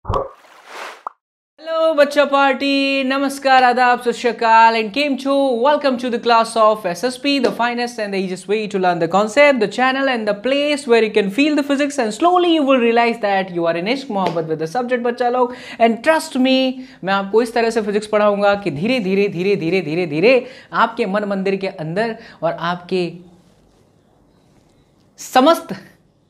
Hello, Bacha Party. Namaskar, Adab, Sat Shri Akal, and Kim Chu. Welcome to the class of SSP, the finest and the easiest way to learn the concept, the channel, and the place where you can feel the physics, and slowly you will realize that you are in ishq mohabbat with the subject, बच्चा लोग. And trust me, मैं आपको इस तरह से physics पढ़ाऊंगा कि धीरे धीरे धीरे धीरे धीरे धीरे आपके मन मंदिर के अंदर और आपके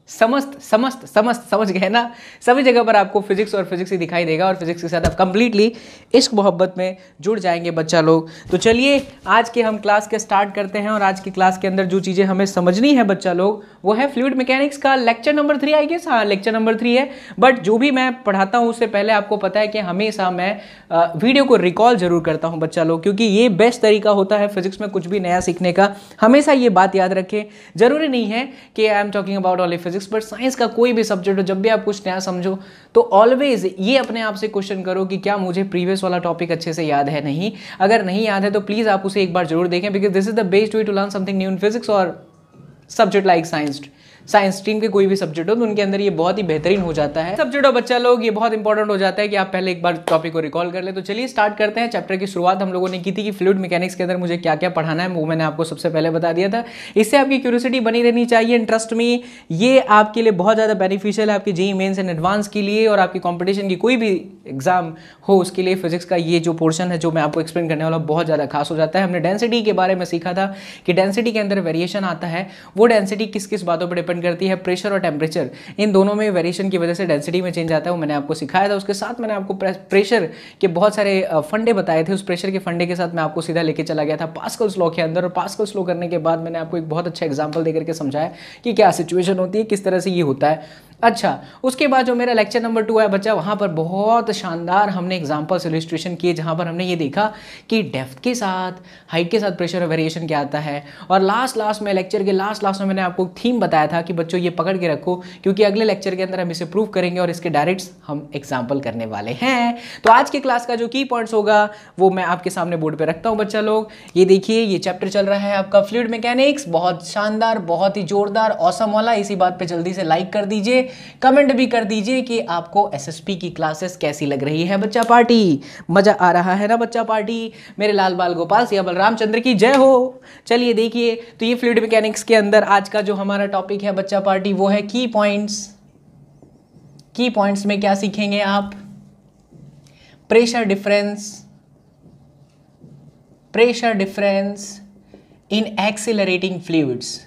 समझ गए ना, सभी जगह पर आपको फिजिक्स और फिजिक्स ही दिखाई देगा और फिजिक्स के साथ आप कंप्लीटली इश्क मोहब्बत में जुड़ जाएंगे बच्चा लोग. तो चलिए आज के हम क्लास के स्टार्ट करते हैं और आज की क्लास के अंदर जो चीज़ें हमें समझनी है बच्चा लोग वो है फ्लूइड मैकेनिक्स का लेक्चर नंबर 3. आई गेस हाँ, लेक्चर नंबर 3 है. बट जो भी मैं पढ़ाता हूँ उससे पहले आपको पता है कि हमेशा मैं वीडियो को रिकॉल जरूर करता हूँ बच्चा लोग, क्योंकि ये बेस्ट तरीका होता है फिजिक्स में कुछ भी नया सीखने का. हमेशा ये बात याद रखें, जरूरी नहीं है कि I am talking about only physics, but science का कोई भी सब्जेक्ट हो, जब भी आप कुछ नया समझो तो ऑलवेज ये अपने आप से क्वेश्चन करो कि क्या मुझे प्रीवियस वाला टॉपिक अच्छे से याद है. नहीं, अगर नहीं याद है तो प्लीज आप उसे एक बार जरूर देखें, because this is the best way to learn something new in physics और सब्जेक्ट लाइक साइंस स्ट्रीम के कोई भी सब्जेक्ट हो तो उनके अंदर ये बहुत ही बेहतरीन हो जाता है. सब्जेक्ट हो बच्चा लोग, ये बहुत इंपॉर्टेंट हो जाता है कि आप पहले एक बार टॉपिक को रिकॉल कर ले. तो चलिए स्टार्ट करते हैं. चैप्टर की शुरुआत हम लोगों ने की थी कि फ्लूइड मैकेनिक्स के अंदर मुझे क्या क्या पढ़ाना है, वो मैंने आपको सबसे पहले बता दिया था. इससे आपकी क्यूरियोसिटी बनी रहनी चाहिए. एंड ट्रस्ट मी, ये आपके लिए बहुत ज़्यादा बेनिफिशियल है आपकी जेईई मेंस एंड एडवांस के लिए, और आपकी कॉम्पिटिशन की कोई भी एग्जाम हो उसके लिए फिजिक्स का ये जो पोर्शन है जो मैं आपको एक्सप्लेन करने वाला बहुत ज़्यादा खास हो जाता है. हमने डेंसिटी के बारे में सीखा था कि डेंसिटी के अंदर वेरिएशन आता है. वो डेंसिटी किस किस बातों पर डिपेंड करती है, प्रेशर और टेम्परेचर, इन दोनों में वेरिएशन की वजह से डेंसिटी में चेंज आता है. वो मैंने आपको सिखाया था. उसके साथ मैंने आपको प्रेशर के बहुत सारे फंडे बताए थे. उस प्रेशर के फंडे के साथ मैं आपको सीधा लेके चला गया था पास्कल्स लॉ के अंदर, और पास्कल्स लॉ करने के बाद मैंने आपको एक बहुत अच्छा एग्जांपल देकर के समझाया कि क्या सिचुएशन होती है, किस तरह से ये होता है. अच्छा, उसके बाद जो मेरा लेक्चर नंबर 2 है बच्चा, वहाँ पर बहुत शानदार हमने एग्जाम्पल्स इलस्ट्रेशन किए, जहाँ पर हमने ये देखा कि डेप्थ के साथ हाइट के साथ प्रेशर और वेरिएशन क्या आता है. और लास्ट में लेक्चर के लास्ट में मैंने आपको थीम बताया था कि बच्चों ये पकड़ के रखो, क्योंकि अगले लेक्चर के अंदर हम इसे प्रूव करेंगे और इसके डायरेक्ट हम एग्जाम्पल करने वाले हैं. तो आज के क्लास का जो की पॉइंट्स होगा वो मैं आपके सामने बोर्ड पे रखता हूँ बच्चा लोग. ये देखिए, ये चैप्टर चल रहा है आपका फ्लूइड मैकेनिक्स, बहुत शानदार, बहुत ही जोरदार, ऑसम वाला. इसी बात पे जल्दी से लाइक कर दीजिए, कमेंट भी कर दीजिए कि आपको एसएसपी की क्लासेस कैसी लग रही है बच्चा पार्टी. मजा आ रहा है ना बच्चा पार्टी. मेरे लाल बाल गोपाल सिया बलरामचंद्र की जय हो. चलिए देखिए, तो ये फ्लूइड मैकेनिक्स के अंदर आज का जो हमारा टॉपिक है बच्चा पार्टी वो है की पॉइंट्स. की पॉइंट्स में क्या सीखेंगे आप? Pressure difference in accelerating fluids.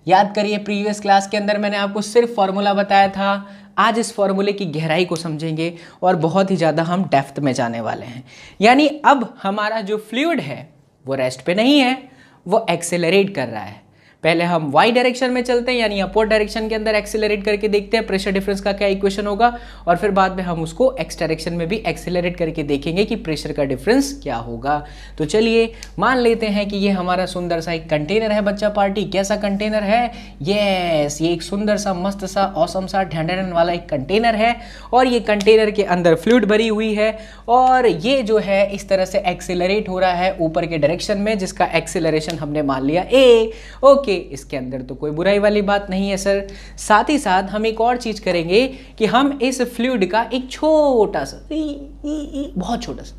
याद करिए, प्रीवियस क्लास के अंदर मैंने आपको सिर्फ फॉर्मूला बताया था. आज इस फॉर्मूले की गहराई को समझेंगे और बहुत ही ज़्यादा हम डेप्थ में जाने वाले हैं. यानी अब हमारा जो फ्लूइड है वो रेस्ट पे नहीं है, वो एक्सेलरेट कर रहा है. पहले हम वाई डायरेक्शन में चलते हैं, यानी अपवर्ड डायरेक्शन के अंदर एक्सेलरेट करके देखते हैं प्रेशर डिफरेंस का क्या इक्वेशन होगा, और फिर बाद में हम उसको एक्स डायरेक्शन में भी एक्सेलरेट करके देखेंगे कि प्रेशर का डिफरेंस क्या होगा. तो चलिए मान लेते हैं कि ये हमारा सुंदर सा एक कंटेनर है बच्चा पार्टी. कैसा कंटेनर है? यस, ये एक सुंदर सा, मस्त सा, ऑसम सा, ढंढन वाला एक कंटेनर है, और ये कंटेनर के अंदर फ्लूइड भरी हुई है, और ये जो है इस तरह से एक्सेलरेट हो रहा है ऊपर के डायरेक्शन में, जिसका एक्सेलरेशन हमने मान लिया ए. ओके, इसके अंदर तो कोई बुराई वाली बात नहीं है सर. साथ ही साथ हम एक और चीज करेंगे कि हम इस फ्लूइड का एक छोटा सा, बहुत छोटा सा,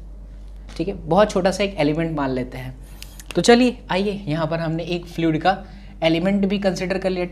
ठीक है, बहुत छोटा सा एक एलिमेंट मान लेते हैं. तो चलिए आइए, यहां पर हमने एक फ्लूइड का एलिमेंट भी कंसिडर कर लिया.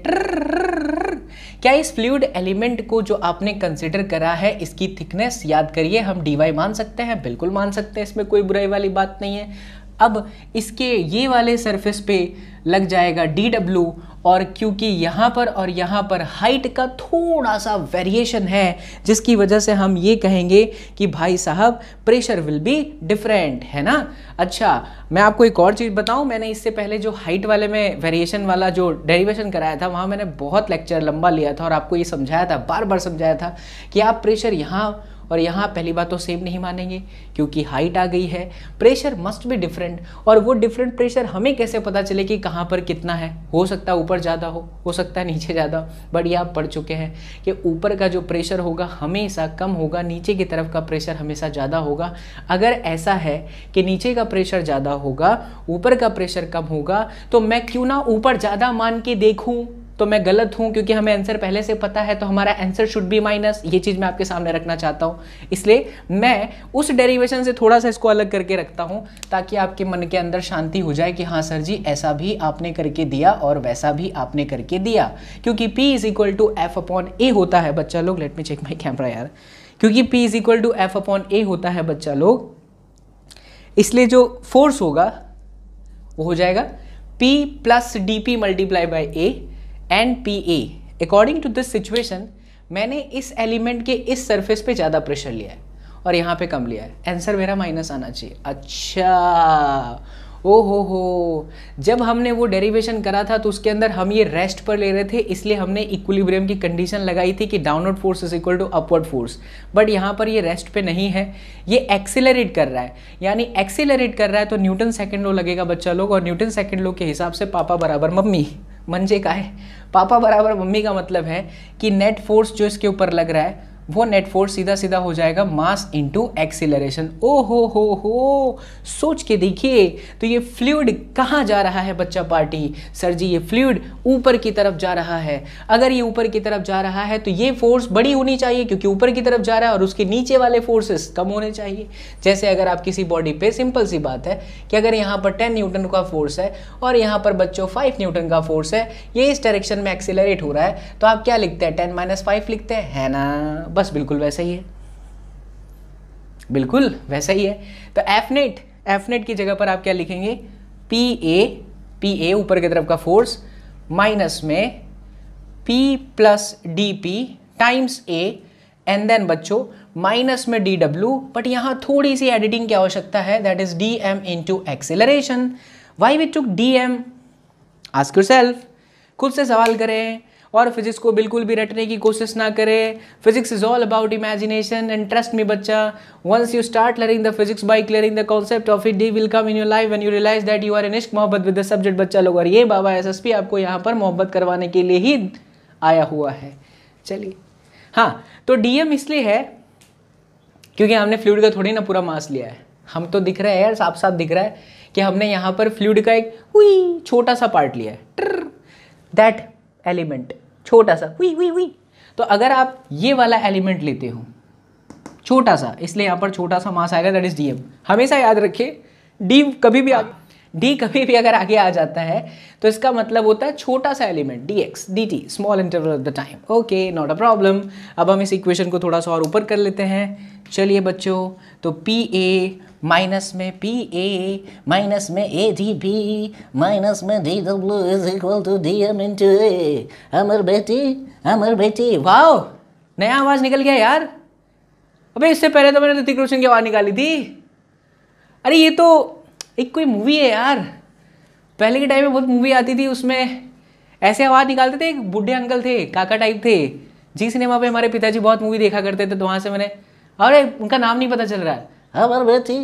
क्या इस फ्लूइड एलिमेंट को जो आपने कंसिडर करा है, इसकी थिकनेस याद करिए, हम dy मान सकते हैं, बिल्कुल मान सकते हैं, इसमें कोई बुराई वाली बात नहीं है. अब इसके ये वाले सरफेस पे लग जाएगा dw, और क्योंकि यहाँ पर और यहाँ पर हाइट का थोड़ा सा वेरिएशन है, जिसकी वजह से हम ये कहेंगे कि भाई साहब प्रेशर विल बी डिफरेंट, है ना. अच्छा, मैं आपको एक और चीज़ बताऊँ, मैंने इससे पहले जो हाइट वाले में वेरिएशन वाला जो डेरिवेशन कराया था, वहाँ मैंने बहुत लेक्चर लंबा लिया था और आपको ये समझाया था, बार बार समझाया था कि आप प्रेशर यहाँ और यहाँ पहली बात तो सेम नहीं मानेंगे, क्योंकि हाइट आ गई है, प्रेशर मस्ट बी डिफरेंट. और वो डिफरेंट प्रेशर हमें कैसे पता चले कि कहाँ पर कितना है? हो सकता है ऊपर ज़्यादा हो सकता है नीचे ज़्यादा, बट ये आप पढ़ चुके हैं कि ऊपर का जो प्रेशर होगा हमेशा कम होगा, नीचे की तरफ का प्रेशर हमेशा ज़्यादा होगा. अगर ऐसा है कि नीचे का प्रेशर ज़्यादा होगा, ऊपर का प्रेशर कम होगा, तो मैं क्यों ना ऊपर ज़्यादा मान के देखूँ. तो मैं गलत हूँ, क्योंकि हमें आंसर पहले से पता है, तो हमारा आंसर शुड बी माइनस। ये चीज़ मैं आपके सामने रखना चाहता हूँ, इसलिए मैं उस डेरिवेशन से थोड़ा सा इसको अलग करके रखता हूँ, ताकि आपके मन के अंदर शांति हो जाए कि हाँ सर जी ऐसा भी आपने करके दिया और वैसा भी आपने करके दिया। क्योंकि P is equal to F upon A होता है बच्चा लोग, let me check my camera यार, क्योंकि P is equal to F upon A होता है बच्चा लोग, इसलिए जो फोर्स होगा वो हो जाएगा P plus D P multiply by A and P A. According to this situation मैंने इस एलिमेंट के इस सरफेस पे ज़्यादा प्रेशर लिया है और यहाँ पे कम लिया है, आंसर मेरा माइनस आना चाहिए। अच्छा, ओ हो, जब हमने वो डेरिवेशन करा था तो उसके अंदर हम ये रेस्ट पर ले रहे थे, इसलिए हमने इक्विलिब्रियम की कंडीशन लगाई थी कि downward force is equal to upward force. But यहाँ पर ये रेस्ट पे नहीं है, ये एक्सेलरेट कर रहा है, यानी एक्सेलरेट कर रहा है तो न्यूटन सेकंड लॉ लगेगा बच्चा लोग। और न्यूटन सेकंड लॉ के हिसाब से पापा बराबर मम्मी, मंजे का है पापा बराबर मम्मी का मतलब है कि नेट फोर्स जो इसके ऊपर लग रहा है वो नेट फोर्स सीधा सीधा हो जाएगा मास इनटू एक्सीलरेशन। ओ हो, सोच के देखिए, तो ये फ्लूइड कहाँ जा रहा है बच्चा पार्टी? सर जी ये फ्लूइड ऊपर की तरफ जा रहा है। अगर ये ऊपर की तरफ जा रहा है तो ये फोर्स बड़ी होनी चाहिए, क्योंकि ऊपर की तरफ जा रहा है, और उसके नीचे वाले फोर्सेस कम होने चाहिए। जैसे अगर आप किसी बॉडी पे, सिंपल सी बात है कि अगर यहाँ पर 10 न्यूटन का फोर्स है और यहाँ पर बच्चों 5 न्यूटन का फोर्स है, ये इस डायरेक्शन में एक्सीलरेट हो रहा है, तो आप क्या लिखते हैं? 10 - 5 लिखते हैं, है ना? बस बिल्कुल वैसा ही है, बिल्कुल वैसा ही है। तो एफनेट की जगह पर आप क्या लिखेंगे? पी ए ऊपर की तरफ का फोर्स माइनस में P plus D P times A, and then बच्चों माइनस में DW। बट यहां थोड़ी सी एडिटिंग की आवश्यकता है, that is DM into acceleration. Why we took DM? Ask yourself, खुद से सवाल करें और फिजिक्स को बिल्कुल भी रटने की कोशिश ना करें। Physics is all about imagination and trust me बच्चा, once you start learning the physics by clearing the concept of it, day will come in your life when you realize that you are in इश्क मोहब्बत with the subject बच्चा लोग। और ये बाबा SSP आपको यहाँ पर मोहब्बत करवाने के लिए ही आया हुआ है। चलिए, हाँ, तो DM इसलिए है क्योंकि हमने फ्लूइड का थोड़ी ना पूरा मास लिया है, हम तो दिख रहा है यार, साफ साफ दिख रहा है कि हमने यहाँ पर फ्लूइड का एक छोटा सा पार्ट लिया है, दैट एलिमेंट छोटा सा हुई। तो अगर आप ये वाला एलिमेंट लेते हो छोटा सा, इसलिए यहाँ पर छोटा सा मास आएगा, दैट इज DM। हमेशा याद रखिए, डी कभी भी अगर आगे आ जाता है तो इसका मतलब होता है छोटा सा element, dx dt, small interval of the time. Okay, not a problem. अब हम इस इक्वेशन को थोड़ा सा और ऊपर कर लेते हैं। चलिए बच्चों, तो PA माइनस में PA माइनस में ADP माइनस में DW is equal to DM into A। Amar बेटी, वाओ, नया आवाज निकल गया यार। अबे इससे पहले तो मैंने ऋतिक रोशन की आवाज निकाली थी। अरे ये तो एक कोई मूवी है यार, पहले के टाइम में बहुत मूवी आती थी, उसमें ऐसे आवाज निकालते थे। एक बूढ़े अंकल थे, काका टाइप थे, जी सिनेमा पे हमारे पिताजी बहुत मूवी देखा करते थे, तो वहां से मैंने, अरे उनका नाम नहीं पता चल रहा है। अमर बेटी,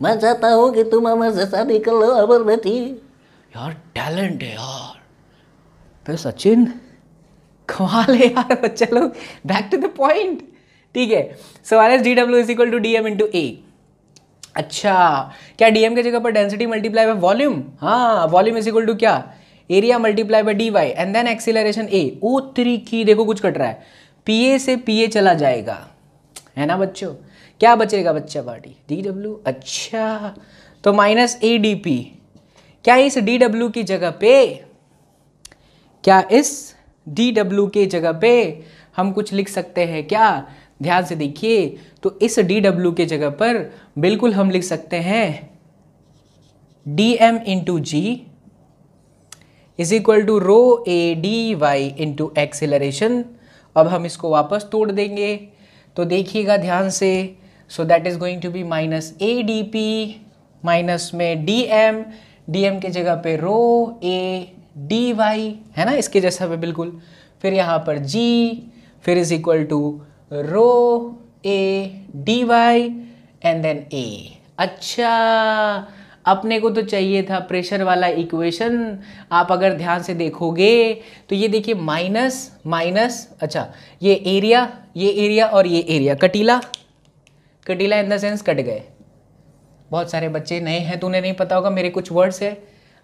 मैं चाहता हूँ कि तुम अमर से शादी कर लो, अमर बेटी। यार टैलेंट है यार, पे सचिन कमाल है यार। बच्चा लोग, बैक टू द पॉइंट, ठीक है। So R S DW is equal to DM into A। अच्छा, क्या DM की जगह पर डेंसिटी मल्टीप्लाई बाय वॉल्यूम? हाँ, वॉल्यूम इज इक्वल टू क्या? Area multiply by DY and then acceleration A। ओ तरीकी, देखो कुछ कट रहा है, PA से PA चला जाएगा, है ना बच्चों? क्या बचेगा बच्चा पार्टी? DW। अच्छा, तो माइनस ADP। क्या इस DW की जगह पे, हम कुछ लिख सकते हैं क्या? ध्यान से देखिए, तो इस DW के जगह पर बिल्कुल हम लिख सकते हैं DM into G is equal to rho ADY into acceleration. अब हम इसको वापस तोड़ देंगे, तो देखिएगा ध्यान से। So that is going to be minus ADP minus में DM के जगह पे रो ADY, है ना, इसके जैसा पे बिल्कुल। फिर यहाँ पर G, फिर is equal to rho ADY and then A। अच्छा, अपने को तो चाहिए था प्रेशर वाला इक्वेशन। आप अगर ध्यान से देखोगे तो ये देखिए माइनस, अच्छा ये एरिया और ये एरिया कटीला इन द सेंस कट गए। बहुत सारे बच्चे नए हैं तो उन्हें नहीं पता होगा, मेरे कुछ वर्ड्स है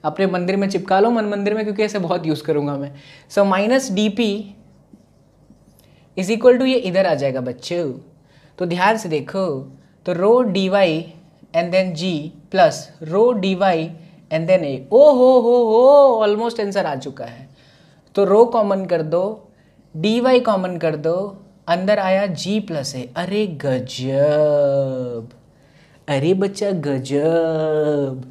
अपने मंदिर में चिपका लो, मन मंदिर में, क्योंकि ऐसे बहुत यूज़ करूँगा मैं। So minus D P is equal to, ये इधर आ जाएगा बच्चों, तो ध्यान से देखो, तो rho D Y and then G plus rho D Y and then A. ओ हो ऑलमोस्ट आंसर आ चुका है। तो रो कॉमन कर दो, डी वाई कॉमन कर दो, अंदर आया जी प्लस ए। अरे गजब, अरे बच्चा गजब,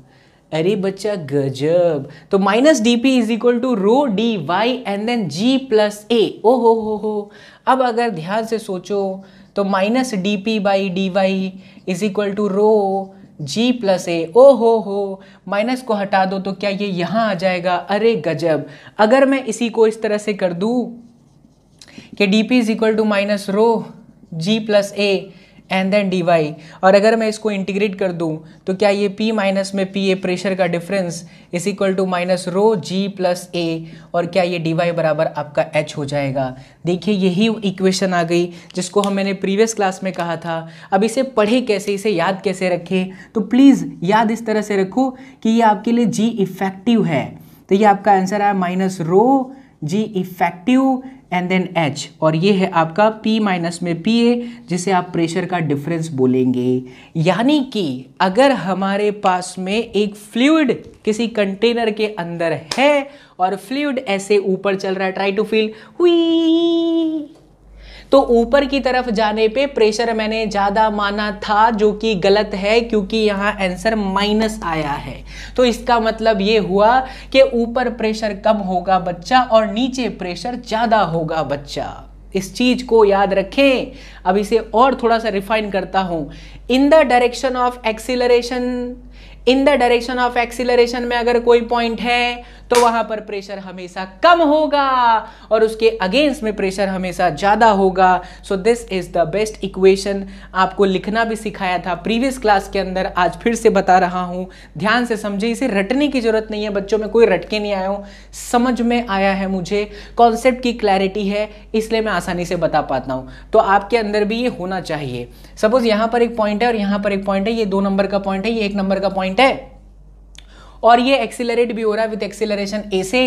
अरे बच्चा गजब। तो minus D P is equal to rho D Y and then G plus A. ओ हो। अब अगर ध्यान से सोचो तो minus D P by D Y is equal to rho G plus A. ओ हो, माइनस को हटा दो तो क्या ये यहाँ आ जाएगा। अरे गजब। अगर मैं इसी को इस तरह से कर दूँ कि D P is equal to minus rho G plus A and then D Y, और अगर मैं इसको इंटीग्रेट कर दूं तो क्या ये P माइनस में पी ए प्रेशर का difference is equal to minus rho G plus A, और क्या ये डी वाई बराबर आपका H हो जाएगा। देखिए यही इक्वेशन आ गई जिसको मैंने प्रीवियस क्लास में कहा था। अब इसे पढ़े कैसे, इसे याद कैसे रखें, तो प्लीज़ याद इस तरह से रखो कि ये आपके लिए जी इफेक्टिव है। तो ये आपका आंसर है minus rho G effective and then H, और ये है आपका P माइनस में PA, जिसे आप प्रेशर का डिफरेंस बोलेंगे। यानी कि अगर हमारे पास में एक फ्लूइड किसी कंटेनर के अंदर है और फ्लूइड ऐसे ऊपर चल रहा है, ट्राई टू फील हुई, तो ऊपर की तरफ जाने पे प्रेशर मैंने ज़्यादा माना था, जो कि गलत है क्योंकि यहाँ आंसर माइनस आया है। तो इसका मतलब ये हुआ कि ऊपर प्रेशर कम होगा बच्चा और नीचे प्रेशर ज़्यादा होगा बच्चा। इस चीज़ को याद रखें। अब इसे और थोड़ा सा रिफाइन करता हूँ। In the direction of acceleration, in the direction of acceleration में अगर कोई पॉइंट है तो वहां पर प्रेशर हमेशा कम होगा और उसके अगेंस्ट में प्रेशर हमेशा ज्यादा होगा। So this is the best equation. आपको लिखना भी सिखाया था प्रीवियस क्लास के अंदर, आज फिर से बता रहा हूं, ध्यान से समझे। इसे रटने की जरूरत नहीं है बच्चों, में कोई रट के नहीं आया हूं, समझ में आया है मुझे, कॉन्सेप्ट की क्लैरिटी है, इसलिए मैं आसानी से बता पाता हूं। तो आपके अंदर भी ये होना चाहिए। सपोज यहां पर एक पॉइंट है और यहां पर एक पॉइंट है, ये 2 नंबर का पॉइंट है, ये 1 नंबर का पॉइंट है, और ये एक्सीलरेट भी हो रहा है विद एक्सीलरेशन ए से।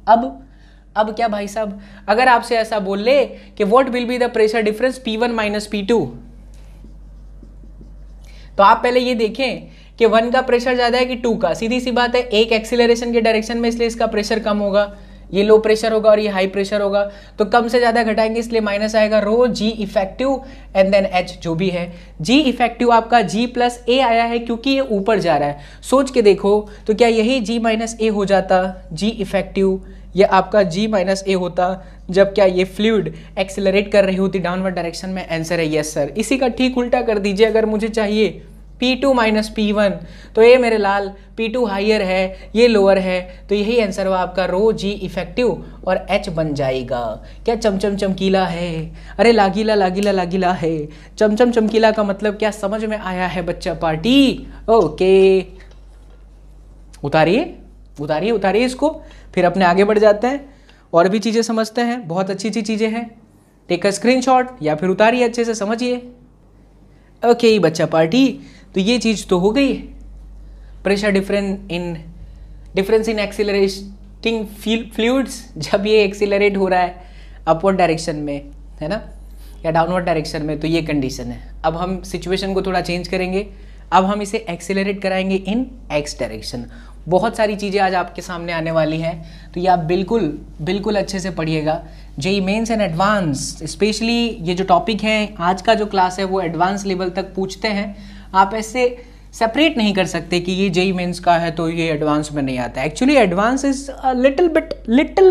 अब क्या भाई साहब, अगर आपसे ऐसा बोल ले कि what will be the pressure difference P1 minus P2, तो आप पहले ये देखें कि 1 का प्रेशर ज्यादा है कि 2 का। सीधी सी बात है, एक एक्सीलरेशन के डायरेक्शन में, इसलिए इसका प्रेशर कम होगा, ये लो प्रेशर होगा और ये हाई प्रेशर होगा, तो कम से ज्यादा घटाएंगे इसलिए माइनस आएगा, रो G effective and then H जो भी है। जी इफेक्टिव आपका G प्लस ए आया है क्योंकि ये ऊपर जा रहा है। सोच के देखो तो क्या यही G माइनस ए हो जाता, G इफेक्टिव, ये आपका G माइनस ए होता जब क्या ये फ्लूइड एक्सेलरेट कर रही होती डाउनवर्ड डायरेक्शन में। आंसर है यस सर। इसी का ठीक उल्टा कर दीजिए, अगर मुझे चाहिए P2 माइनस P1, तो ये मेरे लाल P2 हाइयर है, ये लोअर है, तो यही आंसर हुआ आपका रो जी इफेक्टिव और H बन जाएगा। क्या चमचम चमकीला है, अरे लागिला लागिला लागिला है, चमचम चमकीला का मतलब क्या समझ में आया है बच्चा पार्टी? ओके, उतारिए उतारिए उतारिए इसको, फिर अपने आगे बढ़ जाते हैं और भी चीज़ें समझते हैं। बहुत अच्छी अच्छी चीज़ें हैं, टेक अ स्क्रीनशॉट या फिर उतारिए, अच्छे से समझिए। ओके बच्चा पार्टी, तो ये चीज़ तो हो गई, pressure difference in accelerating fluids, जब ये एक्सीलरेट हो रहा है अपवर्ड डायरेक्शन में, है ना, या डाउनवर्ड डायरेक्शन में, तो ये कंडीशन है। अब हम सिचुएशन को थोड़ा चेंज करेंगे, अब हम इसे एक्सीलरेट कराएंगे इन एक्स डायरेक्शन। बहुत सारी चीज़ें आज आपके सामने आने वाली हैं, तो ये आप बिल्कुल बिल्कुल अच्छे से पढ़िएगा। JEE mains and advance, specially ये जो टॉपिक है आज का जो क्लास है वो एडवांस लेवल तक पूछते हैं। आप ऐसे सेपरेट नहीं कर सकते कि ये जेईई मेंस का है तो ये एडवांस में नहीं आता। Actually advance is little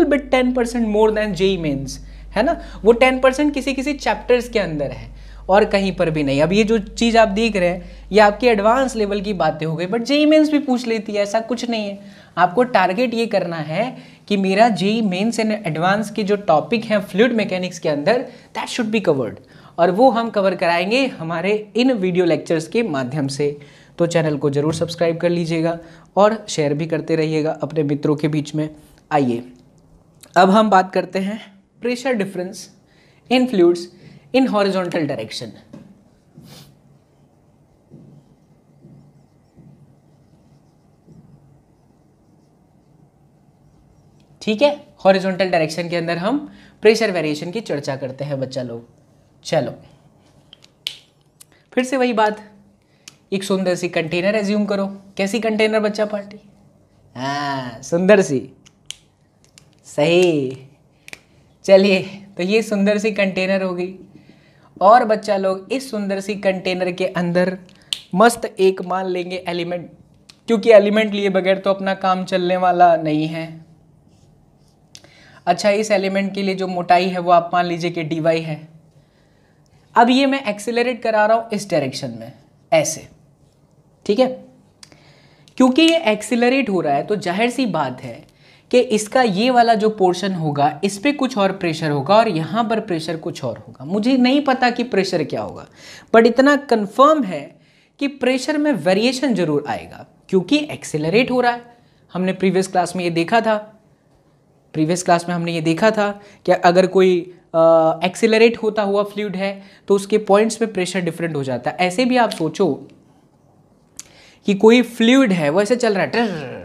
bit 10% more than JEE mains, है ना। वो 10% किसी किसी चैप्टर्स के अंदर है और कहीं पर भी नहीं। अब ये जो चीज़ आप देख रहे हैं ये आपकी एडवांस लेवल की बातें हो गई, बट जेईई मेंस भी पूछ लेती है, ऐसा कुछ नहीं है। आपको टारगेट ये करना है कि मेरा जेईई मेंस एंड एडवांस के जो टॉपिक हैं फ्लूइड मैकेनिक्स के अंदर, दैट शुड बी कवर्ड, और वो हम कवर कराएंगे हमारे इन वीडियो लेक्चर्स के माध्यम से। तो चैनल को ज़रूर सब्सक्राइब कर लीजिएगा और शेयर भी करते रहिएगा अपने मित्रों के बीच में। आइए अब हम बात करते हैं pressure difference in fluids in horizontal direction. ठीक है, हॉरिजॉन्टल डायरेक्शन के अंदर हम प्रेशर वेरिएशन की चर्चा करते हैं बच्चा लोग। चलो फिर से वही बात, एक सुंदर सी कंटेनर एज्यूम करो। कैसी कंटेनर बच्चा पार्टी? हाँ सुंदर सी, सही। चलिए तो ये सुंदर सी कंटेनर होगी और बच्चा लोग इस सुंदर सी कंटेनर के अंदर मस्त एक मान लेंगे एलिमेंट, क्योंकि एलिमेंट लिए बगैर तो अपना काम चलने वाला नहीं है। अच्छा, इस एलिमेंट के लिए जो मोटाई है वो आप मान लीजिए कि dy है। अब ये मैं एक्सेलरेट करा रहा हूँ इस डायरेक्शन में ऐसे, ठीक है। क्योंकि ये एक्सेलरेट हो रहा है तो जाहिर सी बात है कि इसका ये वाला जो पोर्शन होगा इस पे कुछ और प्रेशर होगा और यहाँ पर प्रेशर कुछ और होगा। मुझे नहीं पता कि प्रेशर क्या होगा, बट इतना कंफर्म है कि प्रेशर में वेरिएशन जरूर आएगा क्योंकि एक्सेलरेट हो रहा है। हमने प्रीवियस क्लास में ये देखा था, कि अगर कोई एक्सेलरेट होता हुआ फ्लूइड है तो उसके पॉइंट्स पे प्रेशर डिफरेंट हो जाता है। ऐसे भी आप सोचो कि कोई फ्लूइड है वो ऐसे चल रहा है,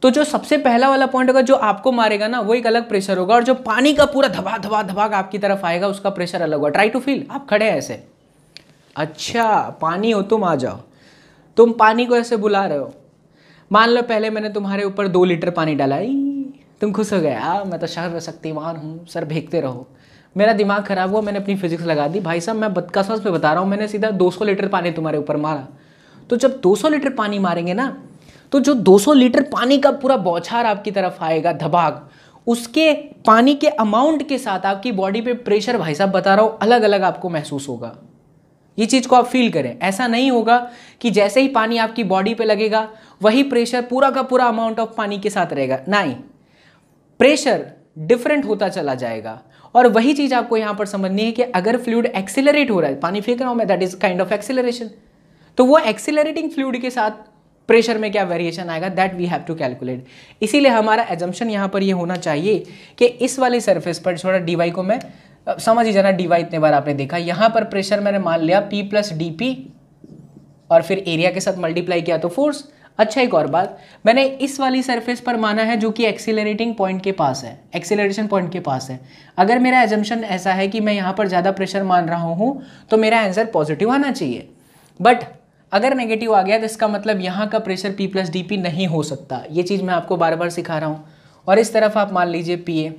तो जो सबसे पहला वाला पॉइंट होगा जो आपको मारेगा ना वो एक अलग प्रेशर होगा, और जो पानी का पूरा धबा धबा धबाक आपकी तरफ आएगा उसका प्रेशर अलग होगा। ट्राई टू फील, आप खड़े हैं ऐसे, अच्छा पानी हो तुम, आ जाओ। तुम पानी को ऐसे बुला रहे हो, मान लो पहले मैंने तुम्हारे ऊपर 2 लीटर पानी डाला, तुम खुश हो गए, मैं तो सर्वशक्तिमान हूँ, सर भेगते रहो। मेरा दिमाग खराब हुआ, मैंने अपनी फिजिक्स लगा दी। भाई साहब मैं कसम पे बता रहा हूँ, मैंने सीधा 200 लीटर पानी तुम्हारे ऊपर मारा। तो जब 200 लीटर पानी मारेंगे ना, तो जो 200 लीटर पानी का पूरा बौछार आपकी तरफ आएगा धबाक, उसके पानी के अमाउंट के साथ आपकी बॉडी पे प्रेशर, भाई साहब बता रहा हूँ, अलग अलग आपको महसूस होगा। ये चीज़ को आप फील करें। ऐसा नहीं होगा कि जैसे ही पानी आपकी बॉडी पे लगेगा वही प्रेशर पूरा का पूरा अमाउंट ऑफ पानी के साथ रहेगा, नहीं, प्रेशर डिफरेंट होता चला जाएगा। और वही चीज़ आपको यहाँ पर समझनी है कि अगर फ्लूइड एक्सेलरेट हो रहा है, पानी फेंक रहा हूँ मैं, that is kind of acceleration, तो वो एक्सेलरेटिंग फ्लूइड के साथ प्रेशर में क्या वेरिएशन आएगा, that we have to calculate. इसीलिए हमारा एजम्पशन यहाँ पर ये होना चाहिए कि इस वाली सरफेस पर छोड़ा dy को मैं समझ ही जाना, dy इतने बार आपने देखा, यहाँ पर प्रेशर मैंने मान लिया P + dP और फिर एरिया के साथ मल्टीप्लाई किया तो फोर्स। अच्छा एक और बात, मैंने इस वाली सरफेस पर माना है जो कि एक्सीलरेटिंग पॉइंट के पास है, एक्सीलरेशन पॉइंट के पास है। अगर मेरा एजम्पशन ऐसा है कि मैं यहाँ पर ज़्यादा प्रेशर मान रहा हूँ तो मेरा आंसर पॉजिटिव आना चाहिए, बट अगर नेगेटिव आ गया तो इसका मतलब यहाँ का प्रेशर P + dP नहीं हो सकता। ये चीज़ मैं आपको बार बार सिखा रहा हूँ। और इस तरफ आप मान लीजिए PA,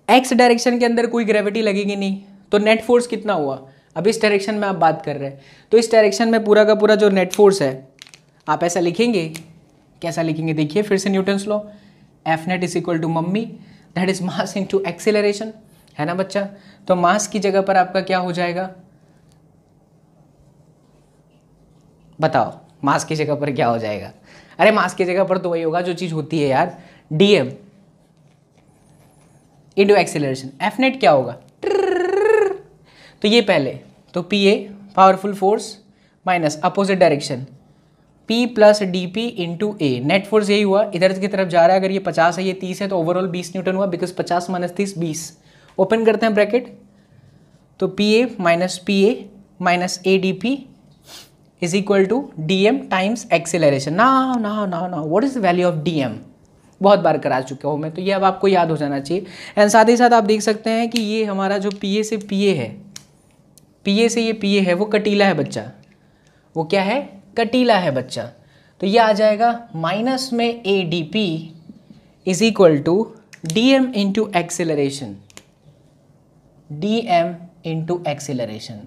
एक्स डायरेक्शन के अंदर कोई ग्रेविटी लगेगी नहीं, तो नेट फोर्स कितना हुआ। अब इस डायरेक्शन में आप बात कर रहे हैं, तो इस डायरेक्शन में पूरा का पूरा जो नेट फोर्स है आप ऐसा लिखेंगे, कैसा लिखेंगे देखिए फिर से Newton's law, F net = mummy, that is mass into acceleration, है ना बच्चा। तो मास की जगह पर आपका क्या हो जाएगा, बताओ मास की जगह पर क्या हो जाएगा। अरे मास की जगह पर तो वही होगा जो चीज़ होती है यार, dm into acceleration. F net क्या होगा, तो ये पहले तो PA powerful force minus opposite direction P + dP into A, net force यही हुआ, इधर की तरफ जा रहा है। अगर ये 50 है ये 30 है तो ओवरऑल 20 न्यूटन हुआ, बिकॉज 50 - 30 20। ओपन करते हैं ब्रैकेट, तो PA - PA - AdP = dm times acceleration. ना what is the value of dm, बहुत बार करा चुका हूँ मैं, तो ये अब आपको याद हो जाना चाहिए। एंड साथ ही साथ आप देख सकते हैं कि ये हमारा जो PA से PA है, PA से ये PA है वो कटीला है बच्चा, वो क्या है, कटीला है बच्चा। तो ये आ जाएगा माइनस में AdP = dm into acceleration, dm into acceleration.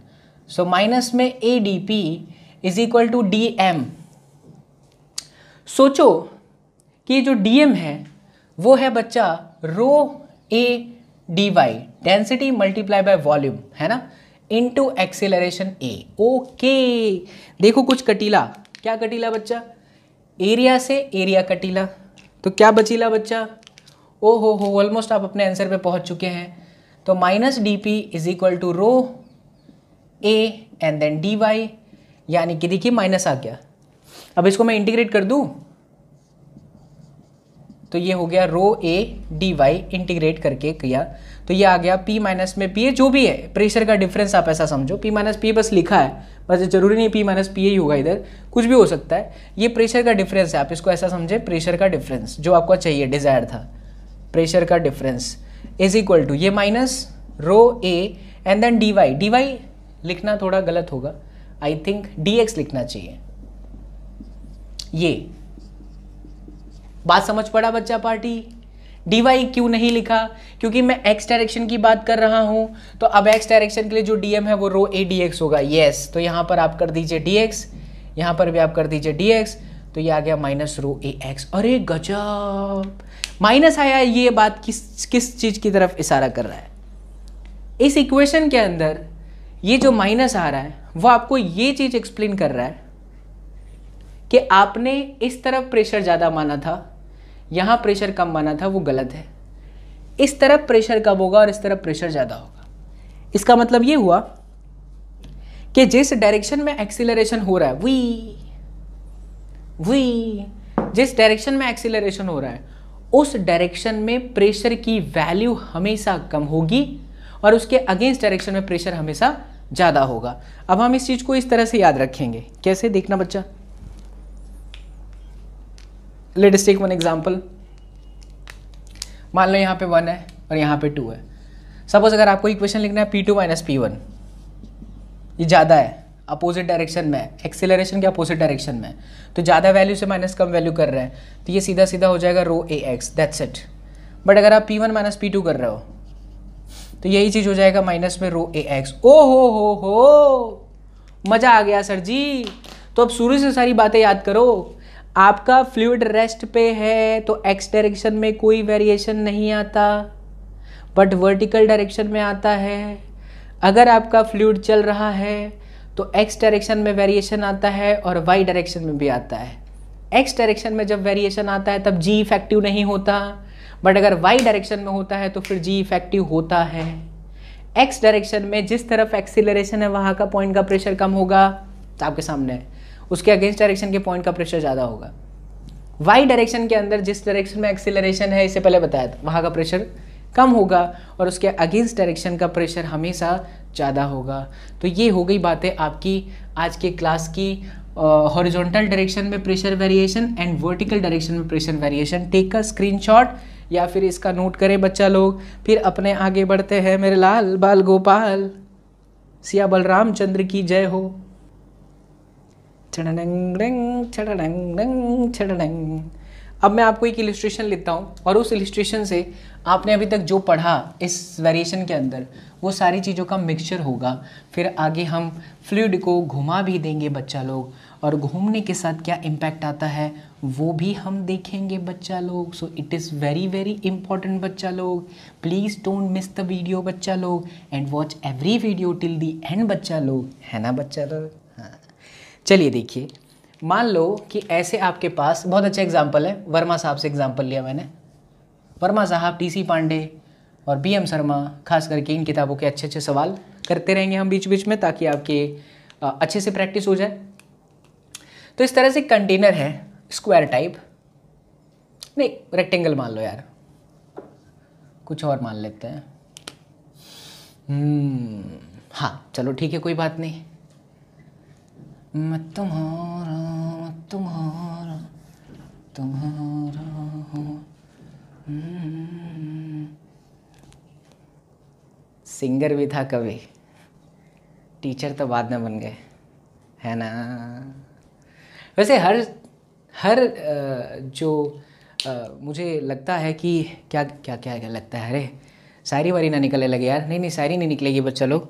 So minus में AdP = dm। सोचो कि जो dm है वो है बच्चा ρA dy, density multiply by volume, है ना, इंटू एक्सेलरेशन A। ओके देखो कुछ कटीला, क्या कटीला बच्चा, एरिया से एरिया कटीला, तो क्या बचीला बच्चा, ओ हो ऑलमोस्ट आप अपने आंसर पे पहुंच चुके हैं। तो minus dP = ρA and then dy, यानी कि देखिए माइनस आ गया। अब इसको मैं इंटीग्रेट कर दूं तो ये हो गया ρA dy, इंटीग्रेट करके किया तो तो ये आ गया P माइनस में P, जो भी है प्रेशर का डिफरेंस आप ऐसा समझो, P माइनस P बस लिखा है, बस जरूरी नहीं P माइनस P ही होगा, इधर कुछ भी हो सकता है। ये प्रेशर का डिफरेंस है, आप इसको ऐसा समझे, प्रेशर का डिफरेंस जो आपको चाहिए, डिजायर था, प्रेशर का डिफरेंस इज इक्वल टू ये minus rho A and then dy। dy लिखना थोड़ा गलत होगा, आई थिंक dx लिखना चाहिए। ये बात समझ पड़ा बच्चा पार्टी? dy क्यों नहीं लिखा? क्योंकि मैं x डायरेक्शन की बात कर रहा हूं, तो अब x डायरेक्शन के लिए जो dm है वो रो ए dx होगा। यस, तो यहां पर आप कर दीजिए dx, यहां पर भी आप कर दीजिए dx, तो ये आ गया माइनस रो ए एक्स। अरे गजब, माइनस आया। ये बात किस चीज की तरफ इशारा कर रहा है? इस इक्वेशन के अंदर ये जो माइनस आ रहा है वो आपको ये चीज एक्सप्लेन कर रहा है कि आपने इस तरफ प्रेशर ज्यादा माना था, यहां प्रेशर कम माना था, वो गलत है। इस तरफ प्रेशर कम होगा और इस तरफ प्रेशर ज्यादा होगा। इसका मतलब ये हुआ कि जिस डायरेक्शन में एक्सीलरेशन हो रहा है, जिस डायरेक्शन में एक्सीलरेशन हो रहा है उस डायरेक्शन में प्रेशर की वैल्यू हमेशा कम होगी और उसके अगेंस्ट डायरेक्शन में प्रेशर हमेशा ज्यादा होगा। अब हम इस चीज को इस तरह से याद रखेंगे, कैसे देखना बच्चा? Let's take one example. मान लो यहाँ पे 1 है और यहाँ पे 2 है। सपोज अगर आपको इक्वेशन लिखना है P2 माइनस P1, ये ज़्यादा है, अपोजिट डायरेक्शन में, एक्सेलरेशन के अपोजिट डायरेक्शन में, तो ज़्यादा वैल्यू से माइनस कम वैल्यू कर रहे हैं, तो ये सीधा सीधा हो जाएगा रो ए एक्स, दैट्स इट। बट अगर आप P1 माइनस P2 कर रहे हो तो यही चीज़ हो जाएगा माइनस में रो ए एक्स। ओ हो, मज़ा आ गया सर जी। तो अब शुरू से सारी बातें याद करो। आपका फ्लूइड रेस्ट पे है तो एक्स डायरेक्शन में कोई वेरिएशन नहीं आता, बट वर्टिकल डायरेक्शन में आता है। अगर आपका फ्लूइड चल रहा है तो एक्स डायरेक्शन में वेरिएशन आता है और वाई डायरेक्शन में भी आता है। एक्स डायरेक्शन में जब वेरिएशन आता है तब जी इफेक्टिव नहीं होता, बट अगर वाई डायरेक्शन में होता है तो फिर जी इफेक्टिव होता है। एक्स डायरेक्शन में जिस तरफ एक्सीलरेशन है वहाँ का पॉइंट का प्रेशर कम होगा, तो आपके सामने है, उसके अगेंस्ट डायरेक्शन के पॉइंट का प्रेशर ज़्यादा होगा। वाई डायरेक्शन के अंदर जिस डायरेक्शन में एक्सीलरेशन है, इससे पहले बताया था, वहाँ का प्रेशर कम होगा और उसके अगेंस्ट डायरेक्शन का प्रेशर हमेशा ज़्यादा होगा। तो ये हो गई बातें आपकी आज के क्लास की हॉरिजॉन्टल डायरेक्शन में pressure variation and vertical direction में प्रेशर वेरिएशन। टेक का स्क्रीनशॉट या फिर इसका नोट करें बच्चा लोग, फिर अपने आगे बढ़ते हैं। मेरे लाल बाल गोपाल, सिया बलराम चंद्र की जय हो। अब मैं आपको एक इलिस्ट्रेशन लिखता हूँ और उस इलिस्ट्रेशन से आपने अभी तक जो पढ़ा इस वेरिएशन के अंदर वो सारी चीज़ों का मिक्सचर होगा। फिर आगे हम फ्लूइड को घुमा भी देंगे बच्चा लोग, और घूमने के साथ क्या इम्पैक्ट आता है वो भी हम देखेंगे बच्चा लोग। So it is very very important बच्चा लोग। Please don't miss the video बच्चा लोग and watch every video till the and बच्चा लोग, है ना बच्चा लोग? हाँ, चलिए देखिए, मान लो कि ऐसे आपके पास बहुत अच्छा एग्जाम्पल है, वर्मा साहब से एग्जाम्पल लिया मैंने। वर्मा साहब, टीसी पांडे और बीएम शर्मा, खास करके इन किताबों के अच्छे अच्छे सवाल करते रहेंगे हम बीच बीच में, ताकि आपके अच्छे से प्रैक्टिस हो जाए। तो इस तरह से कंटेनर है, स्क्वायर टाइप, नहीं रेक्टेंगल मान लो यार, कुछ और मान लेते हैं। हाँ चलो ठीक है, कोई बात नहीं। मैं तुम्हारा हूँ। सिंगर भी था कभी, टीचर तो बाद में बन गए, है ना? वैसे हर जो मुझे लगता है कि क्या क्या क्या क्या लगता है, अरे शायरी वारी ना निकलने लगे यार। नहीं शायरी नहीं निकलेगी बच्चा लोग,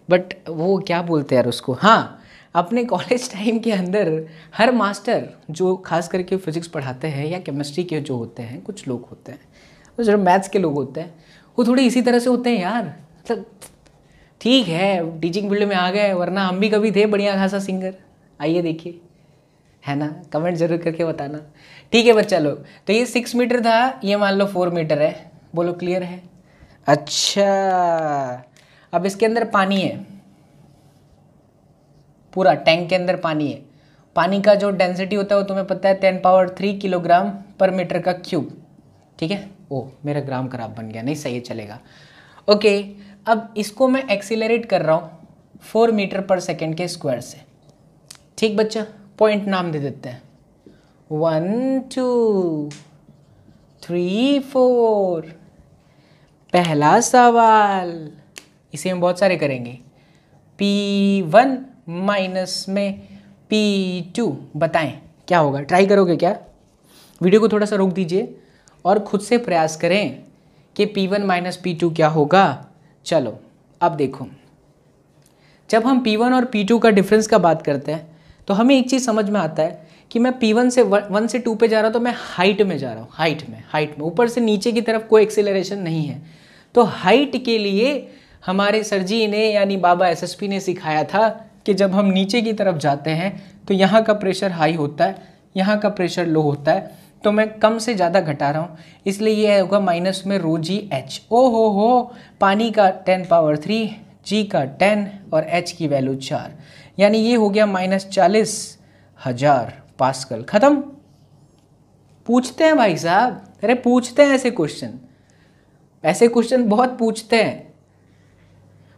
बट वो क्या बोलते हैं यार उसको, हाँ, अपने कॉलेज टाइम के अंदर हर मास्टर जो खास करके फिजिक्स पढ़ाते हैं या केमिस्ट्री के जो होते हैं, कुछ लोग होते हैं, तो जो मैथ्स के लोग होते हैं वो थोड़े इसी तरह से होते हैं यार। मतलब ठीक है टीचिंग फील्ड में आ गए, वरना हम भी कभी थे बढ़िया खासा सिंगर। आइए देखिए, है ना? कमेंट जरूर करके बताना। ठीक है बच्चा लोग, तो ये 6 मीटर था, ये मान लो 4 मीटर है। बोलो क्लियर है? अच्छा, अब इसके अंदर पानी है, पूरा टैंक के अंदर पानी है। पानी का जो डेंसिटी होता है वो तुम्हें पता है 10 पावर 3 किलोग्राम पर मीटर का क्यूब, ठीक है? ओ मेरा ग्राम खराब बन गया, नहीं सही चलेगा। ओके, अब इसको मैं एक्सीलरेट कर रहा हूँ 4 मीटर पर सेकेंड के स्क्वायर से। ठीक बच्चा, पॉइंट नाम दे देते हैं 1 2 3 4। पहला सवाल, इसे हम बहुत सारे करेंगे। P1 माइनस में P2 बताएं क्या होगा? ट्राई करोगे क्या? वीडियो को थोड़ा सा रोक दीजिए और खुद से प्रयास करें कि P1 माइनस P2 क्या होगा। चलो अब देखो, जब हम P1 और P2 का डिफरेंस का बात करते हैं तो हमें एक चीज़ समझ में आता है कि मैं P1 से 1 से 2 पे जा रहा हूँ तो मैं हाइट में जा रहा हूँ, हाइट में ऊपर से नीचे की तरफ कोई एक्सेलरेशन नहीं है। तो हाइट के लिए हमारे सर जी ने यानी बाबा एसएसपी ने सिखाया था कि जब हम नीचे की तरफ जाते हैं तो यहाँ का प्रेशर हाई होता है, यहाँ का प्रेशर लो होता है। तो मैं कम से ज़्यादा घटा रहा हूँ, इसलिए ये होगा माइनस में रो जी एच। ओ हो, पानी का 10 पावर 3, जी का 10 और एच की वैल्यू 4, यानी ये हो गया -40,000 पास्कल। खत्म। पूछते हैं भाई साहब, अरे पूछते हैं ऐसे क्वेश्चन बहुत पूछते हैं,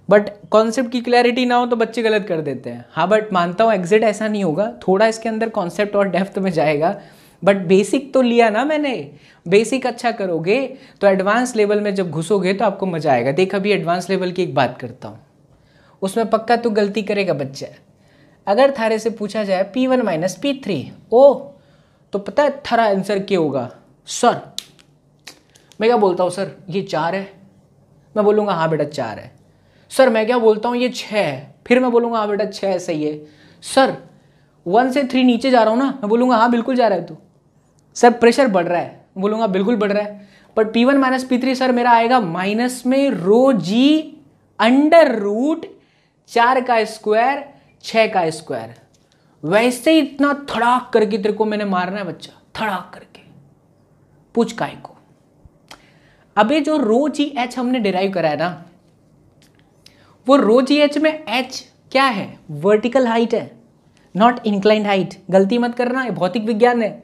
बट कॉन्सेप्ट की क्लैरिटी ना हो तो बच्चे गलत कर देते हैं। हाँ, बट मानता हूँ एग्जिट ऐसा नहीं होगा, थोड़ा इसके अंदर कॉन्सेप्ट और डेप्थ में जाएगा, बट बेसिक तो लिया ना मैंने। बेसिक अच्छा करोगे तो एडवांस लेवल में जब घुसोगे तो आपको मजा आएगा। देख, अभी एडवांस लेवल की एक बात करता हूँ, उसमें पक्का तो गलती करेगा बच्चा। अगर थारे से पूछा जाए P1 माइनस P3, ओ तो पता है थारा आंसर क्या होगा? सर मैं क्या बोलता हूँ, सर ये 4 है। मैं बोलूँगा हाँ बेटा 4 है। सर मैं क्या बोलता हूँ, ये 6 है। फिर मैं बोलूँगा हाँ बेटा 6 है, सही है। सर 1 से 3 नीचे जा रहा हूँ ना, मैं बोलूँगा हाँ बिल्कुल जा रहा है तू। सर प्रेशर बढ़ रहा है, बोलूँगा बिल्कुल बढ़ रहा है। But P1 minus P3 sir मेरा आएगा माइनस में रो जी अंडर रूट 4 का स्क्वायर 6 का स्क्वायर। वैसे ही इतना थड़ाक करके तेरे को मैंने मारना है बच्चा, थड़ाक करके। पूछ काय को। अबे जो रो जी एच हमने डिराइव करा है ना, वो रो जी एच में एच क्या है? वर्टिकल हाइट है, नॉट इंक्लाइंड हाइट। गलती मत करना, ये भौतिक विज्ञान है,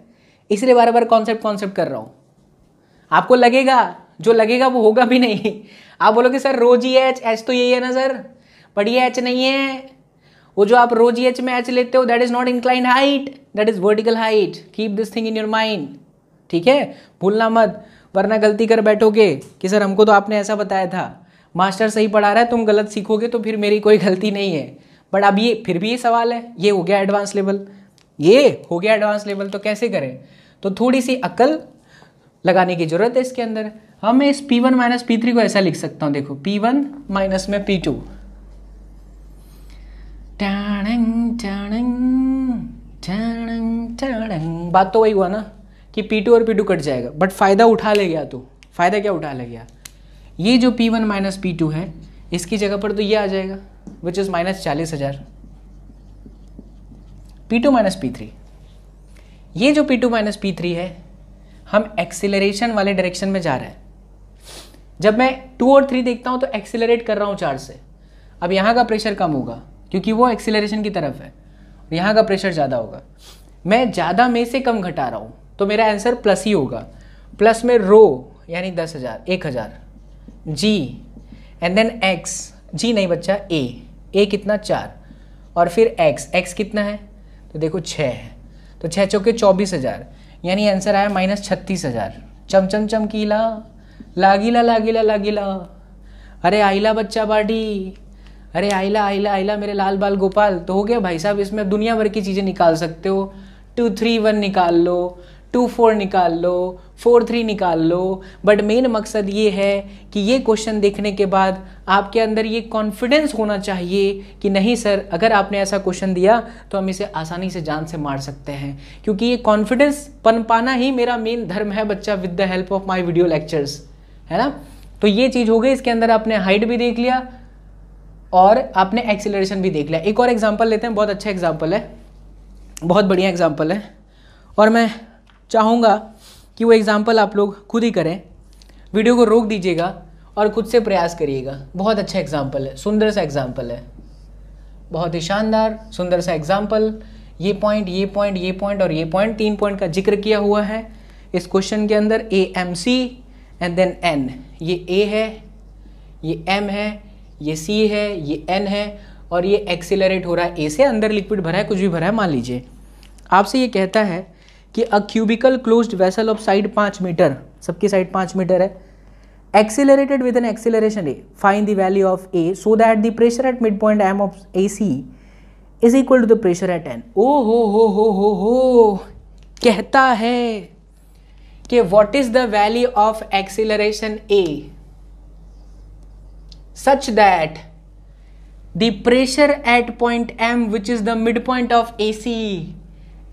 इसलिए बार बार कॉन्सेप्ट कर रहा हूं। आपको लगेगा, जो लगेगा वो होगा भी नहीं। आप बोलोगे सर रो जी एच, एच तो यही है ना सर, बट ये एच नहीं है। वो जो आप रो जी एच में एच लेते हो that is not inclined height, that is vertical height. Keep this thing in your mind, ठीक है? भूलना मत, वरना गलती कर बैठोगे कि सर हमको तो आपने ऐसा बताया था, मास्टर सही पढ़ा रहा है, तुम गलत सीखोगे तो फिर मेरी कोई गलती नहीं है। बट अब ये फिर भी ये सवाल है, ये हो गया एडवांस लेवल, ये हो गया एडवांस लेवल, तो कैसे करें? तो थोड़ी सी अकल लगाने की जरूरत है इसके अंदर। हम इस P1 माइनस P3 को ऐसा लिख सकता हूँ, देखो P1 माइनस में P2। बात तो वही हुआ ना कि P2 और P2 कट जाएगा, बट फायदा उठा ले गया तू। फायदा क्या उठा ले गया? ये जो P1 माइनस P2 है, इसकी जगह पर तो ये आ जाएगा which is -40,000। P2 minus P3, ये जो P2 माइनस P3 है, हम एक्सीलरेशन वाले डायरेक्शन में जा रहे हैं। जब मैं 2 और 3 देखता हूं तो एक्सीलरेट कर रहा हूं 4 से। अब यहाँ का प्रेशर कम होगा क्योंकि वो एक्सीलरेशन की तरफ है, यहाँ का प्रेशर ज़्यादा होगा। मैं ज़्यादा में से कम घटा रहा हूँ तो मेरा आंसर प्लस ही होगा। प्लस में रो यानी 10,000, 1,000, जी एंड देन एक्स, जी नहीं बच्चा ए कितना 4, और फिर एक्स कितना है तो देखो 6 है, तो 6 चौके 24,000, यानी आंसर आया -36,000। चमचम चमकीला लागिला लागिला लागिला, अरे आइला बच्चा बाडी, अरे आइला आइला आइला मेरे लाल बाल गोपाल। तो हो गया भाई साहब, इसमें दुनिया भर की चीज़ें निकाल सकते हो। 2 3 1 निकाल लो, 2 4 निकाल लो, 4 3 निकाल लो, बट मेन मकसद ये है कि ये क्वेश्चन देखने के बाद आपके अंदर ये कॉन्फिडेंस होना चाहिए कि नहीं सर, अगर आपने ऐसा क्वेश्चन दिया तो हम इसे आसानी से जान से मार सकते हैं। क्योंकि ये कॉन्फिडेंस पाना ही मेरा मेन धर्म है बच्चा, with the help of my video lectures, है ना। तो ये चीज़ हो गई। इसके अंदर आपने हाइट भी देख लिया और आपने एक्सीलरेशन भी देख लिया। एक और एग्जाम्पल लेते हैं, बहुत अच्छा एग्जाम्पल है, बहुत बढ़िया एग्जाम्पल है, और मैं चाहूँगा कि वो एग्जाम्पल आप लोग खुद ही करें। वीडियो को रोक दीजिएगा और खुद से प्रयास करिएगा। बहुत अच्छा एग्जाम्पल है, सुंदर सा एग्जाम्पल है, बहुत ही शानदार सुंदर सा एग्जाम्पल। ये पॉइंट, ये पॉइंट, ये पॉइंट और ये पॉइंट, 3 पॉइंट का जिक्र किया हुआ है इस क्वेश्चन के अंदर। AMC एंड देन N, ये A है, ये m है, ये c है, ये n है और ये एक्सीलरेट हो रहा है a से, अंदर लिक्विड भरा है, कुछ भी भरा है मान लीजिए। आपसे ये कहता है कि a cubical closed vessel of side 5 metre, सबकी साइड 5 मीटर है, accelerated with an acceleration a, find the value of a so that the pressure at mid point m of AC is equal to the pressure at n। ओ हो, कहता है कि what is the value of acceleration a such that the pressure at point m which is the midpoint of AC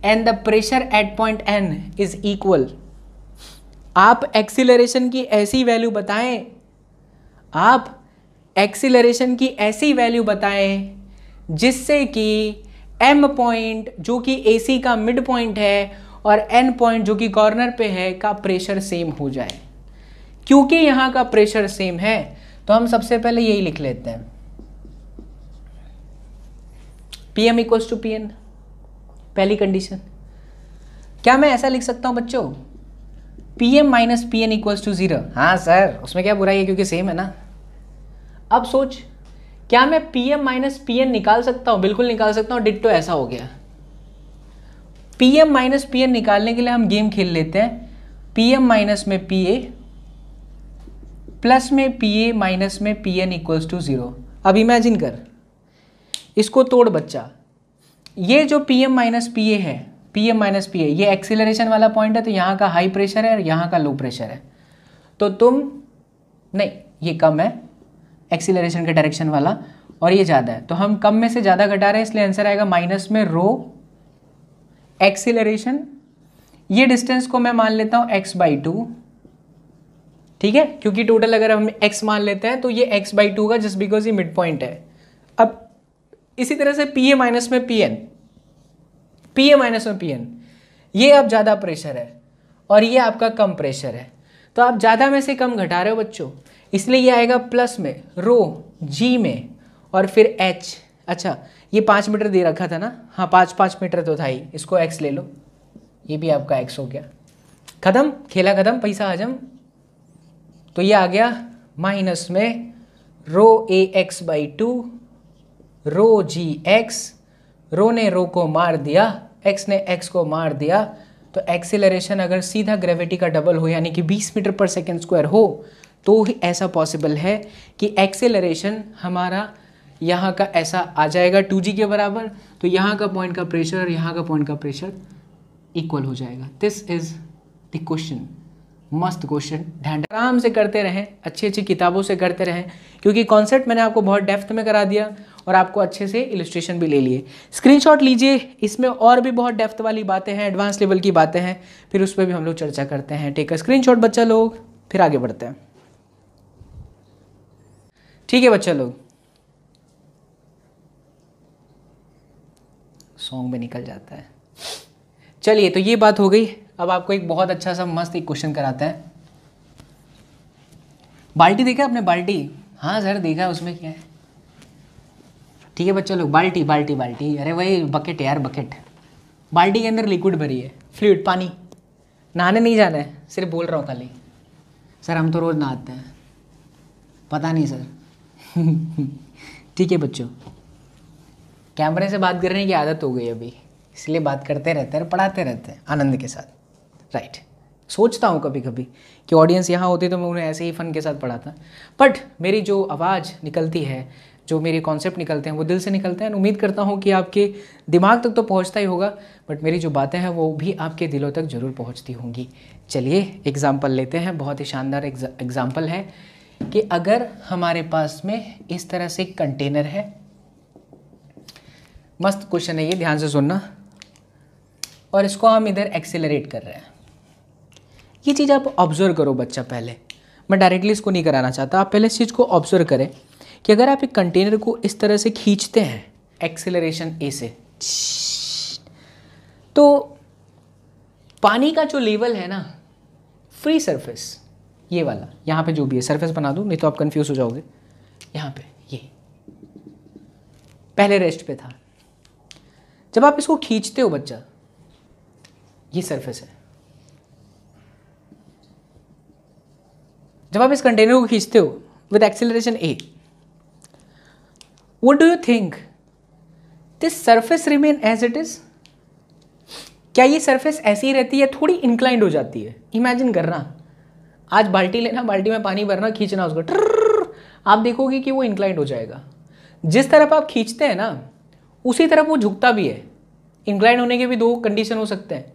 and the pressure at point n is equal। आप acceleration की ऐसी value बताएं, आप एक्सीलरेशन की ऐसी value बताएं जिससे कि m पॉइंट जो कि AC का मिड पॉइंट है और n पॉइंट जो कि कॉर्नर पे है का प्रेशर सेम हो जाए। क्योंकि यहाँ का प्रेशर सेम है तो हम सबसे पहले यही लिख लेते हैं, Pm इक्वल्स टू Pn, पहली कंडीशन। क्या मैं ऐसा लिख सकता हूं बच्चों, Pm minus Pn equals to 0? हाँ सर, उसमें क्या बुराई है क्योंकि सेम है ना। अब सोच, क्या मैं Pm माइनस Pn निकाल सकता हूं? बिल्कुल निकाल सकता हूं, डिट्टो ऐसा हो गया। Pm माइनस Pn निकालने के लिए हम गेम खेल लेते हैं, Pm माइनस में Pa प्लस में Pa माइनस में Pn इक्वल्स टू 0। अब इमेजिन कर, इसको तोड़ बच्चा, ये जो Pm माइनस Pa है, Pm माइनस Pa ये एक्सीलरेशन वाला पॉइंट है, तो यहाँ का हाई प्रेशर है और यहाँ का लो प्रेशर है। तो तुम नहीं, ये कम है एक्सीलरेशन के डायरेक्शन वाला और ये ज़्यादा है, तो हम कम में से ज़्यादा घटा रहे हैं, इसलिए आंसर आएगा माइनस में रो एक्सीलरेशन। ये डिस्टेंस को मैं मान लेता हूँ x/2, ठीक है, क्योंकि टोटल अगर हम x मान लेते हैं तो ये x/2 का, जस्ट बिकॉज ये मिड पॉइंट है। अब इसी तरह से Pa माइनस में Pn, Pa माइनस में Pn, ये अब ज़्यादा प्रेशर है और ये आपका कम प्रेशर है, तो आप ज़्यादा में से कम घटा रहे हो बच्चों, इसलिए ये आएगा प्लस में रो G में और फिर H। अच्छा, ये 5 मीटर दे रखा था ना, हाँ 5 मीटर तो था ही, इसको x ले लो, ये भी आपका x हो गया, खत्म, खेला खत्म, पैसा हजम। तो ये आ गया माइनस में रो AX/2 रो GX, रो ने रो को मार दिया, x ने x को मार दिया, तो एक्सीलरेशन अगर सीधा ग्रेविटी का डबल हो यानी कि 20 मीटर पर सेकेंड स्क्वायर हो तो ही ऐसा पॉसिबल है कि एक्सीलरेशन हमारा यहाँ का ऐसा आ जाएगा 2g के बराबर, तो यहाँ का पॉइंट का प्रेशर और यहाँ का पॉइंट का प्रेशर इक्वल हो जाएगा। दिस इज द क्वेश्चन, मस्त क्वेश्चन, ध्यान आराम से करते रहें, अच्छी अच्छी किताबों से करते रहें, क्योंकि कॉन्सेप्ट मैंने आपको बहुत डेप्थ में करा दिया और आपको अच्छे से इलस्ट्रेशन भी ले लिए। स्क्रीनशॉट लीजिए, इसमें और भी बहुत डेप्थ वाली बातें हैं, एडवांस लेवल की बातें हैं, फिर उस पर भी हम लोग चर्चा करते हैं। टेक अ स्क्रीनशॉट बच्चा लोग, फिर आगे बढ़ते हैं। ठीक है बच्चा लोग, सॉन्ग में निकल जाता है। चलिए, तो ये बात हो गई। अब आपको एक बहुत अच्छा सा मस्त एक क्वेश्चन कराते हैं। बाल्टी देखा आपने? बाल्टी, हाँ सर देखा, उसमें क्या है? ठीक है बच्चा लोग, बाल्टी बाल्टी बाल्टी, अरे वही बकेट यार, बकेट। बाल्टी के अंदर लिक्विड भरी है, फ्लूइड, पानी। नहाने नहीं जाना है, सिर्फ बोल रहा हूँ खाली। सर हम तो रोज़ नहाते हैं। पता नहीं सर। ठीक है बच्चों, कैमरे से बात करने की आदत हो गई अभी, इसलिए बात करते रहते हैं, पढ़ाते रहते हैं आनंद के साथ, राइट। सोचता हूँ कभी कभी कि ऑडियंस यहाँ होती तो मैं उन्हें ऐसे ही फ़न के साथ पढ़ाता, बट मेरी जो आवाज़ निकलती है, जो मेरे कॉन्सेप्ट निकलते हैं, वो दिल से निकलते हैं। उम्मीद करता हूँ कि आपके दिमाग तक तो पहुँचता ही होगा, बट मेरी जो बातें हैं वो भी आपके दिलों तक ज़रूर पहुँचती होंगी। चलिए एग्ज़ाम्पल लेते हैं, बहुत ही शानदार एग्ज़ाम्पल है कि अगर हमारे पास में इस तरह से कंटेनर है, मस्त क्वेश्चन है ये, ध्यान से सुनना, और इसको हम इधर एक्सेलरेट कर रहे हैं। ये चीज़ आप ऑब्जर्व करो बच्चा, पहले मैं डायरेक्टली इसको नहीं कराना चाहता, आप पहले इस चीज़ को ऑब्जर्व करें कि अगर आप एक कंटेनर को इस तरह से खींचते हैं एक्सेलरेशन ए से, तो पानी का जो लेवल है ना, फ्री सरफेस ये वाला, यहाँ पे जो भी है, सरफेस बना दूँ नहीं तो आप कंफ्यूज हो जाओगे। यहाँ पे ये पहले रेस्ट पे था, जब आप इसको खींचते हो बच्चा, ये सरफेस है, जब आप इस कंटेनर को खींचते हो with acceleration a. What do you think? This surface remain as it is? क्या ये सरफेस ऐसी ही रहती है, थोड़ी इंक्लाइंड हो जाती है? इमेजिन करना, आज बाल्टी लेना, बाल्टी में पानी भरना, खींचना उसको, आप देखोगे कि वो इंक्लाइंड हो जाएगा। जिस तरफ आप खींचते हैं ना उसी तरफ वो झुकता भी है। इंक्लाइंड होने के भी दो कंडीशन हो सकते हैं।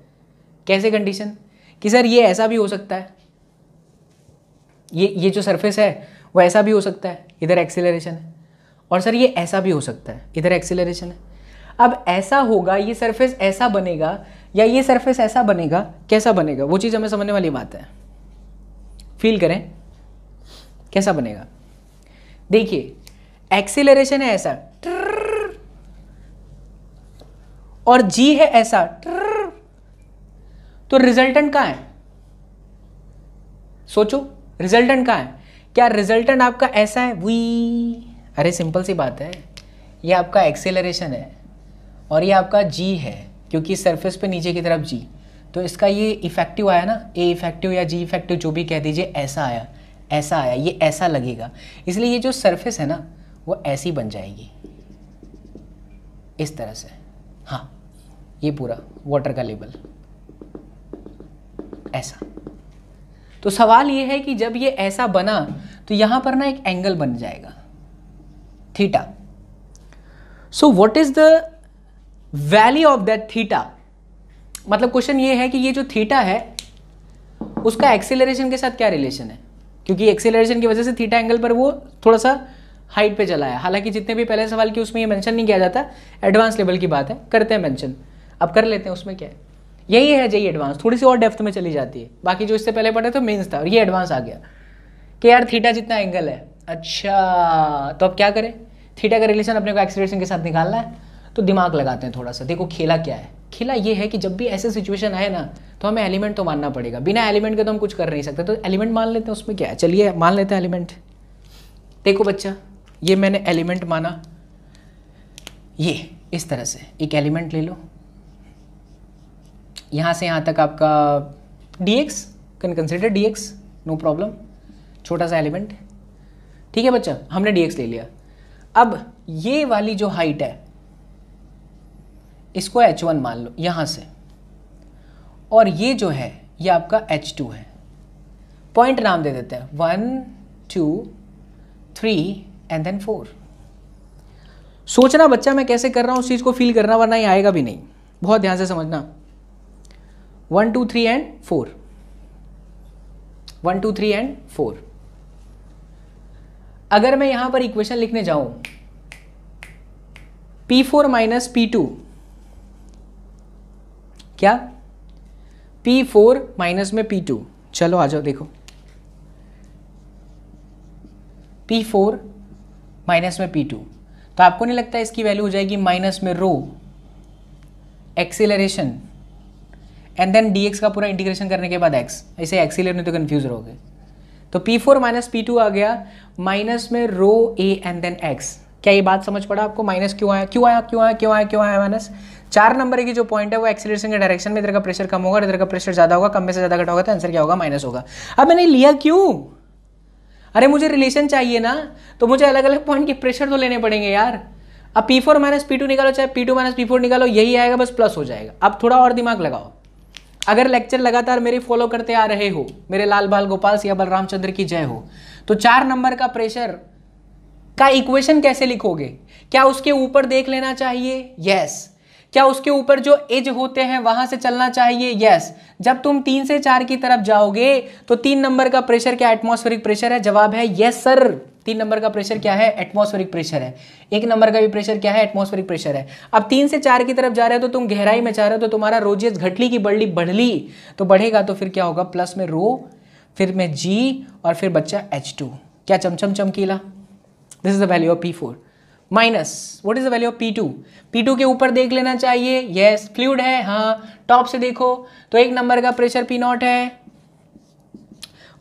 कैसे कंडीशन? कि सर ये ऐसा भी हो सकता है, ये जो सरफेस है वो ऐसा भी हो सकता है, इधर एक्सीलरेशन है, और सर ये ऐसा भी हो सकता है, इधर एक्सीलरेशन है। अब ऐसा होगा, ये सरफेस ऐसा बनेगा या ये सरफेस ऐसा बनेगा, कैसा बनेगा वो चीज़ हमें समझने वाली बात है। फील करें कैसा बनेगा। देखिए एक्सीलरेशन है ऐसा और जी है ऐसा, तो रिजल्टेंट कहाँ है? सोचो रिजल्टेंट कहाँ है? क्या रिजल्टेंट आपका ऐसा है? वी, अरे सिंपल सी बात है, ये आपका एक्सेलरेशन है और ये आपका जी है, क्योंकि सरफेस पे नीचे की तरफ जी, तो इसका ये इफेक्टिव आया ना, ए इफेक्टिव या जी इफेक्टिव जो भी कह दीजिए, ऐसा आया, ऐसा आया, ये ऐसा लगेगा। इसलिए ये जो सरफेस है ना वो ऐसी बन जाएगी इस तरह से। हाँ, ये पूरा वाटर का लेवल ऐसा। तो सवाल ये है कि जब ये ऐसा बना तो यहां पर ना एक एंगल बन जाएगा theta. So what is the value of that theta? मतलब क्वेश्चन ये है कि ये जो थीटा है उसका एक्सेलरेशन के साथ क्या रिलेशन है, क्योंकि एक्सेलरेशन की वजह से थीटा एंगल पर वो थोड़ा सा हाइट पे चला है। हालांकि जितने भी पहले सवाल की उसमें ये मेंशन नहीं किया जाता, एडवांस लेवल की बात है, करते हैं मेंशन, अब कर लेते हैं। उसमें क्या है, यही है जेई एडवांस, थोड़ी सी और डेप्थ में चली जाती है। बाकी जो इससे पहले पढ़े तो मेंस था और ये एडवांस आ गया कि यार थीटा जितना एंगल है। अच्छा, तो अब क्या करें? थीटा का रिलेशन अपने को एक्सेलरेशन के साथ निकालना है, तो दिमाग लगाते हैं थोड़ा सा। देखो खेला क्या है, खेला ये है कि जब भी ऐसे सिचुएशन आए ना तो हमें एलिमेंट तो मानना पड़ेगा, बिना एलिमेंट के तो हम कुछ कर नहीं सकते, तो एलिमेंट मान लेते हैं। उसमें क्या है, चलिए मान लेते हैं एलिमेंट। देखो बच्चा, ये मैंने एलिमेंट माना, ये इस तरह से एक एलिमेंट ले लो, यहाँ से यहाँ तक आपका dx, can consider dx, no problem, छोटा सा एलिमेंट। ठीक है बच्चा, हमने dx ले लिया। अब ये वाली जो हाइट है इसको h1 मान लो यहाँ से, और ये जो है ये आपका h2 है। पॉइंट नाम दे देते हैं 1 2 3 एंड देन 4। सोचना बच्चा मैं कैसे कर रहा हूँ उस चीज़ को फील करना, वरना ये आएगा भी नहीं। बहुत ध्यान से समझना। 1 2 3 एंड 4, 1 2 3 एंड 4। अगर मैं यहां पर इक्वेशन लिखने जाऊं P4 माइनस P2, क्या P4 माइनस में P2, चलो आ जाओ देखो, P4 माइनस में P2, तो आपको नहीं लगता इसकी वैल्यू हो जाएगी माइनस में रो एक्सीलरेशन एंड देन dx का पूरा इंटीग्रेशन करने के बाद x, ऐसे एक्सीलर नहीं तो कंफ्यूज रहोगे। तो P4 माइनस P2 आ गया माइनस में रो a एंड देन x। क्या ये बात समझ पड़ा आपको? माइनस क्यों आया, क्यों आया, क्यों आया, क्यों आया, क्यों आया माइनस? 4 नंबर की जो पॉइंट है वो एक्सीलरेशन के डायरेक्शन में, इधर का प्रेशर कम होगा, इधर का प्रेशर ज्यादा होगा, कम में से ज्यादा घटा होगा, तो आंसर क्या होगा? माइनस होगा। अब मैंने लिया क्यों? अरे मुझे रिलेशन चाहिए ना, तो मुझे अलग अलग पॉइंट के प्रेशर तो लेने पड़ेंगे यार। अब P4 माइनस P2 निकालो, चाहे P2 माइनस P4 निकालो, यही आएगा, बस प्लस हो जाएगा। अब थोड़ा और दिमाग लगाओ। अगर लेक्चर लगातार मेरे फॉलो करते आ रहे हो, मेरे लाल बाल गोपाल सिया बलरामचंद्र की जय हो, तो 4 नंबर का प्रेशर का इक्वेशन कैसे लिखोगे? क्या उसके ऊपर देख लेना चाहिए? यस। क्या उसके ऊपर जो एज होते हैं वहां से चलना चाहिए? यस। जब तुम 3 से 4 की तरफ जाओगे तो 3 नंबर का प्रेशर क्या एटमॉस्फेरिक प्रेशर है? जवाब है यस सर। 3 नंबर का प्रेशर क्या है? एटमॉस्फेरिक प्रेशर है। 1 नंबर का भी प्रेशर क्या है? एटमॉस्फेरिक प्रेशर है। अब 3 से 4 की तरफ जा रहे हो तो तुम गहराई में जा रहे हो, तो तुम्हारा रोजियस घटली की बढ़ली बढ़ली तो बढ़ेगा, तो फिर क्या होगा? प्लस में रो, फिर में जी, और फिर बच्चा H2। क्या चमचम चमकीला? This is the value of P4 minus what is the value of P2? P2 के ऊपर देख लेना चाहिए। यस, फ्लूइड है, हाँ। टॉप से देखो तो 1 नंबर का प्रेशर P0 है।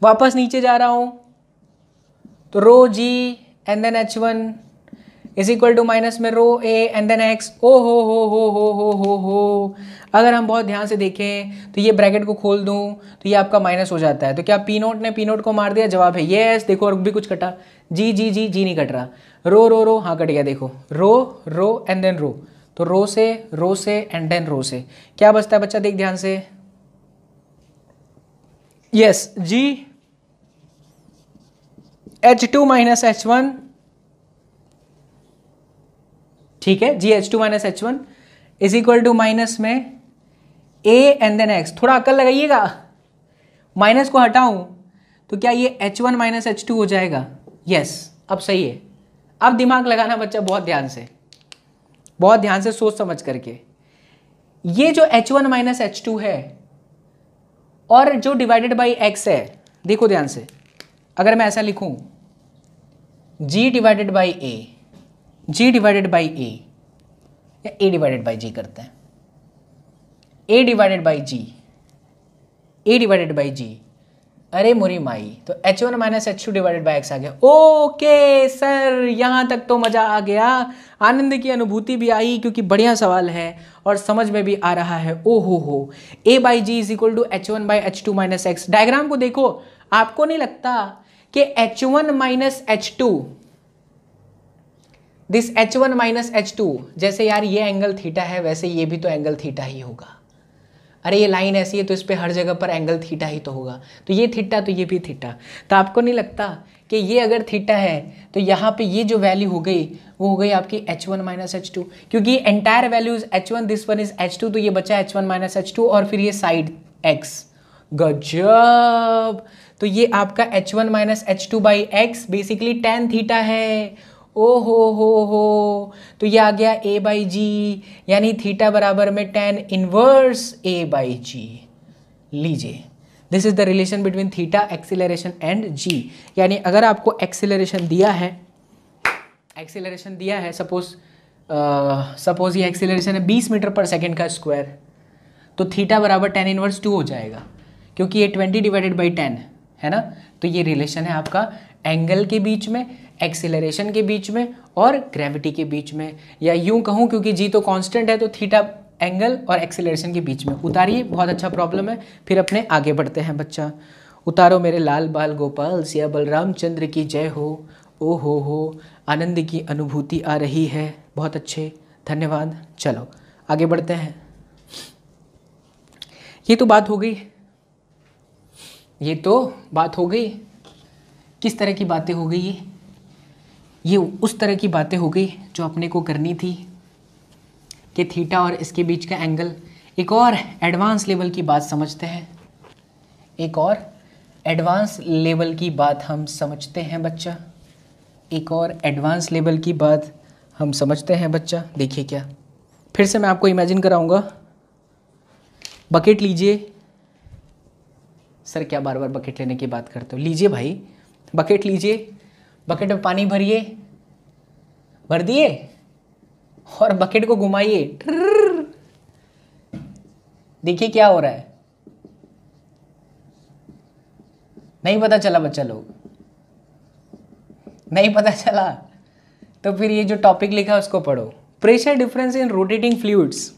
वापस नीचे जा रहा हूं तो rho G and then H1 is equal to minus में rho A and then X. ओ हो। अगर हम बहुत ध्यान से देखें तो ये ब्रैकेट को खोल दूं तो ये आपका माइनस हो जाता है। तो क्या पी नोट ने पी नोट को मार दिया? जवाब है यस। देखो और भी कुछ कटा, जी नहीं कट रहा। रो हाँ कट गया। देखो रो एंड देन रो, तो रो से एंड देन रो से क्या बचता है बच्चा? देख ध्यान से। यस जी H2 माइनस H1, ठीक है, जी H2 minus H1 is equal to minus में A एंड देन X। थोड़ा अक्ल लगाइएगा, माइनस को हटाऊं तो क्या ये H1 माइनस H2 हो जाएगा? यस, अब सही है। अब दिमाग लगाना बच्चा बहुत ध्यान से सोच समझ करके। ये जो H1 माइनस H2 है और जो डिवाइडेड बाई X है, देखो ध्यान से, अगर मैं ऐसा लिखूं G divided by A, G divided by A या A डिवाइडेड बाई G करते हैं, A divided by G, A divided by G। अरे मोरी माई, तो H1 minus H2 divided by X आ गया। ओके सर, यहां तक तो मजा आ गया, आनंद की अनुभूति भी आई क्योंकि बढ़िया सवाल है और समझ में भी आ रहा है। ओ हो, A by G is equal to H1 by H2 minus X। Diagram को देखो, आपको नहीं लगता कि H1 minus H2, this H1 minus H2, जैसे यार ये एंगल थीटा है वैसे ये भी तो एंगल थीटा ही होगा। अरे ये लाइन ऐसी है तो इस पे हर जगह पर एंगल थीटा ही तो होगा, तो ये थीटा तो ये भी थीटा। तो आपको नहीं लगता कि ये अगर थीटा है तो यहाँ पे ये जो वैल्यू हो गई वो हो गई आपकी H1 माइनस H2, क्योंकि entire values H1, this one is H2, तो ये बचा H1 माइनस H2 और फिर ये साइड X। गजब, तो ये आपका H1 minus H2 by X basically tan theta है। ओ हो, तो ये आ गया A बाई जी, यानी थीटा बराबर में tan inverse A by G. लीजिए, this is the relation between theta, acceleration and G. यानी अगर आपको एक्सीलरेशन दिया है, सपोज ये एक्सीलरेशन है 20 मीटर पर सेकेंड का स्क्वायर, तो थीटा बराबर tan इनवर्स 2 हो जाएगा, क्योंकि ये 20 डिवाइडेड बाई 10 है ना। तो ये रिलेशन है आपका एंगल के बीच में, एक्सीलरेशन के बीच में और ग्रेविटी के बीच में, या यूं कहूं क्योंकि जी तो कांस्टेंट है तो थीटा एंगल और एक्सीलरेशन के बीच में। उतारिए, बहुत अच्छा प्रॉब्लम है। फिर अपने आगे बढ़ते हैं बच्चा। उतारो मेरे लाल बाल गोपाल, सिया बलराम चंद्र की जय हो। ओ हो, आनंद की अनुभूति आ रही है। बहुत अच्छे, धन्यवाद। चलो आगे बढ़ते हैं। ये तो बात हो गई, किस तरह की बातें हो गई? ये उस तरह की बातें हो गई जो अपने को करनी थी कि थीटा और इसके बीच का एंगल। एक और एडवांस लेवल की बात समझते हैं, बच्चा। देखिए क्या, फिर से मैं आपको इमेजिन कराऊंगा। बकेट लीजिए। सर क्या बार बार बकेट लेने की बात करते हो? लीजिए भाई, बकेट लीजिए, बकेट में पानी भरिए, भर दिए और बकेट को घुमाइए। देखिए क्या हो रहा है। नहीं पता चला बच्चा लोग? नहीं पता चला तो फिर ये जो टॉपिक लिखा है उसको पढ़ो। Pressure difference in rotating fluids.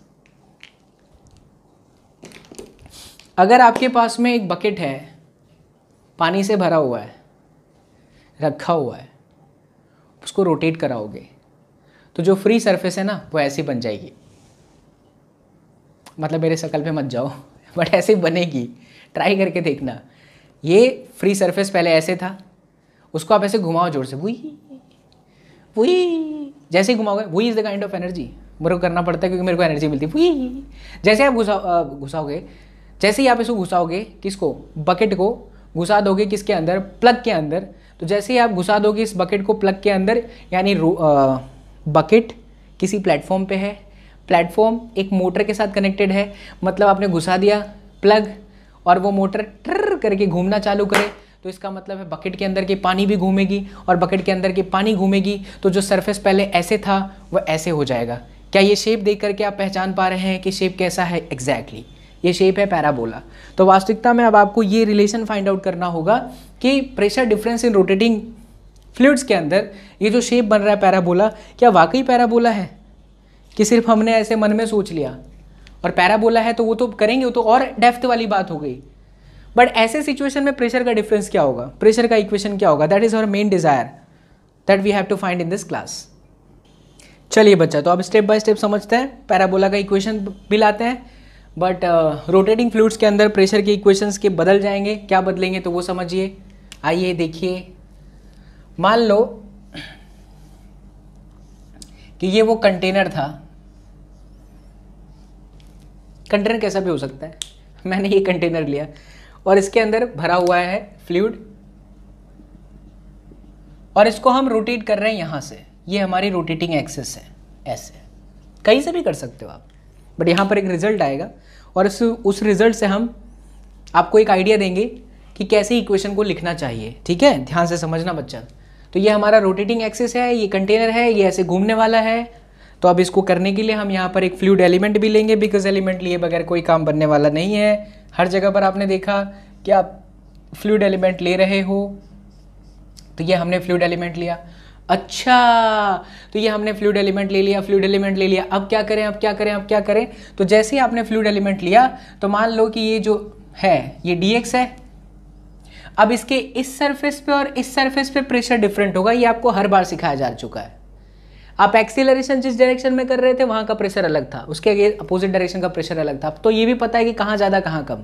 अगर आपके पास में एक बकेट है, पानी से भरा हुआ है, रखा हुआ है, उसको रोटेट कराओगे तो जो फ्री सरफेस है ना वो ऐसी बन जाएगी। मतलब मेरे शक्ल पे मत जाओ, बट ऐसे बनेगी, ट्राई करके देखना। ये फ्री सरफेस पहले ऐसे था, उसको आप ऐसे घुमाओ जोर से, वही जैसे ही घुमाओगे, वही is the kind of energy मेरे को करना पड़ता है क्योंकि मेरे को एनर्जी मिलती है। वही जैसे आप घुसाओगे, जैसे ही आप इसको घुसाओगे, किसको, बकेट को घुसा दोगे किसके अंदर, प्लग के अंदर, तो जैसे ही आप घुसा दोगे इस बकेट को प्लग के अंदर, यानी बकेट किसी प्लेटफॉर्म पे है, प्लेटफॉर्म एक मोटर के साथ कनेक्टेड है, मतलब आपने घुसा दिया प्लग और वो मोटर ट्र करके घूमना चालू करे, तो इसका मतलब है बकेट के अंदर की पानी भी घूमेगी और बकेट के अंदर की पानी घूमेगी, तो जो सरफेस पहले ऐसे था वो ऐसे हो जाएगा। क्या ये शेप देख करके आप पहचान पा रहे हैं कि शेप कैसा है? एग्जैक्टली ये शेप है पैराबोला। तो वास्तविकता में अब आपको ये रिलेशन फाइंड आउट करना होगा कि pressure difference in rotating fluids के अंदर ये जो शेप बन रहा है पैराबोला, क्या वाकई पैराबोला है कि सिर्फ हमने ऐसे मन में सोच लिया? और पैराबोला है तो वो तो करेंगे, वो तो और डेप्थ वाली बात हो गई। बट ऐसे सिचुएशन में प्रेशर का डिफरेंस क्या होगा, प्रेशर का इक्वेशन क्या होगा? That is our main desire that we have to find in this class. चलिए बच्चा, तो अब स्टेप बाय स्टेप समझते हैं, पैराबोला का इक्वेशन भी लाते हैं। बट रोटेटिंग फ्लूइड्स के अंदर प्रेशर के इक्वेशंस के बदल जाएंगे, क्या बदलेंगे तो वो समझिए। आइए देखिए, मान लो कि ये वो कंटेनर था, कंटेनर कैसा भी हो सकता है, मैंने ये कंटेनर लिया और इसके अंदर भरा हुआ है फ्लूइड और इसको हम रोटेट कर रहे हैं यहाँ से, ये हमारी रोटेटिंग एक्सिस है, ऐसे कहीं से भी कर सकते हो आप, बट यहाँ पर एक रिजल्ट आएगा और उस रिजल्ट से हम आपको एक आइडिया देंगे कि कैसे इक्वेशन को लिखना चाहिए। ठीक है, ध्यान से समझना बच्चा। तो ये हमारा रोटेटिंग एक्सिस है, ये कंटेनर है, ये ऐसे घूमने वाला है। तो अब इसको करने के लिए हम यहाँ पर एक फ्लूइड एलिमेंट भी लेंगे, बिकॉज एलिमेंट लिए बगैर कोई काम बनने वाला नहीं है। हर जगह पर आपने देखा कि आप फ्लूइड एलिमेंट ले रहे हो, तो ये हमने फ्लूइड एलिमेंट लिया। अच्छा, तो ये हमने फ्लूइड एलिमेंट ले लिया, फ्लूइड एलिमेंट ले लिया। अब क्या करें, अब क्या करें, अब क्या करें? तो जैसे ही आपने फ्लूइड एलिमेंट लिया तो मान लो कि ये जो है ये dx है। अब इसके इस सरफेस पे और इस सरफेस पे प्रेशर डिफरेंट होगा, ये आपको हर बार सिखाया जा चुका है। आप एक्सीलरेशन जिस डायरेक्शन में कर रहे थे वहां का प्रेशर अलग था, उसके अपोजिट डायरेक्शन का प्रेशर अलग था। अब तो ये भी पता है कि कहाँ ज़्यादा कहाँ कम।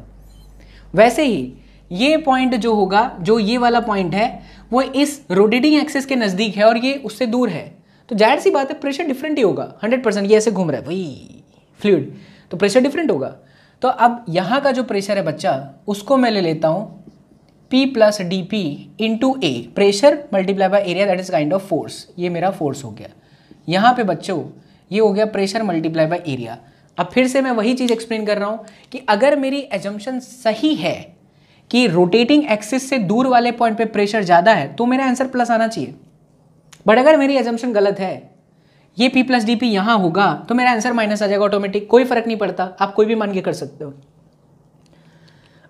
वैसे ही ये पॉइंट जो होगा, जो ये वाला पॉइंट है, वो इस रोटेटिंग एक्सिस के नज़दीक है और ये उससे दूर है, तो जाहिर सी बात है प्रेशर डिफरेंट ही होगा 100%। ये ऐसे घूम रहा है वही फ्लूइड, तो प्रेशर डिफरेंट होगा। तो अब यहाँ का जो प्रेशर है बच्चा, उसको मैं ले लेता हूँ P plus D P into A, pressure multiply by area, that is kind of force. ये मेरा फोर्स हो गया। यहाँ पे बच्चों ये हो गया प्रेशर मल्टीप्लाई बाय एरिया। अब फिर से मैं वही चीज़ एक्सप्लेन कर रहा हूँ कि अगर मेरी एजम्पशन सही है कि रोटेटिंग एक्सिस से दूर वाले पॉइंट पे प्रेशर ज़्यादा है, तो मेरा आंसर प्लस आना चाहिए। बट अगर मेरी एजम्पशन गलत है, ये P प्लस डी पी यहाँ होगा, तो मेरा आंसर माइनस आ जाएगा ऑटोमेटिक। कोई फर्क नहीं पड़ता, आप कोई भी मान के कर सकते हो।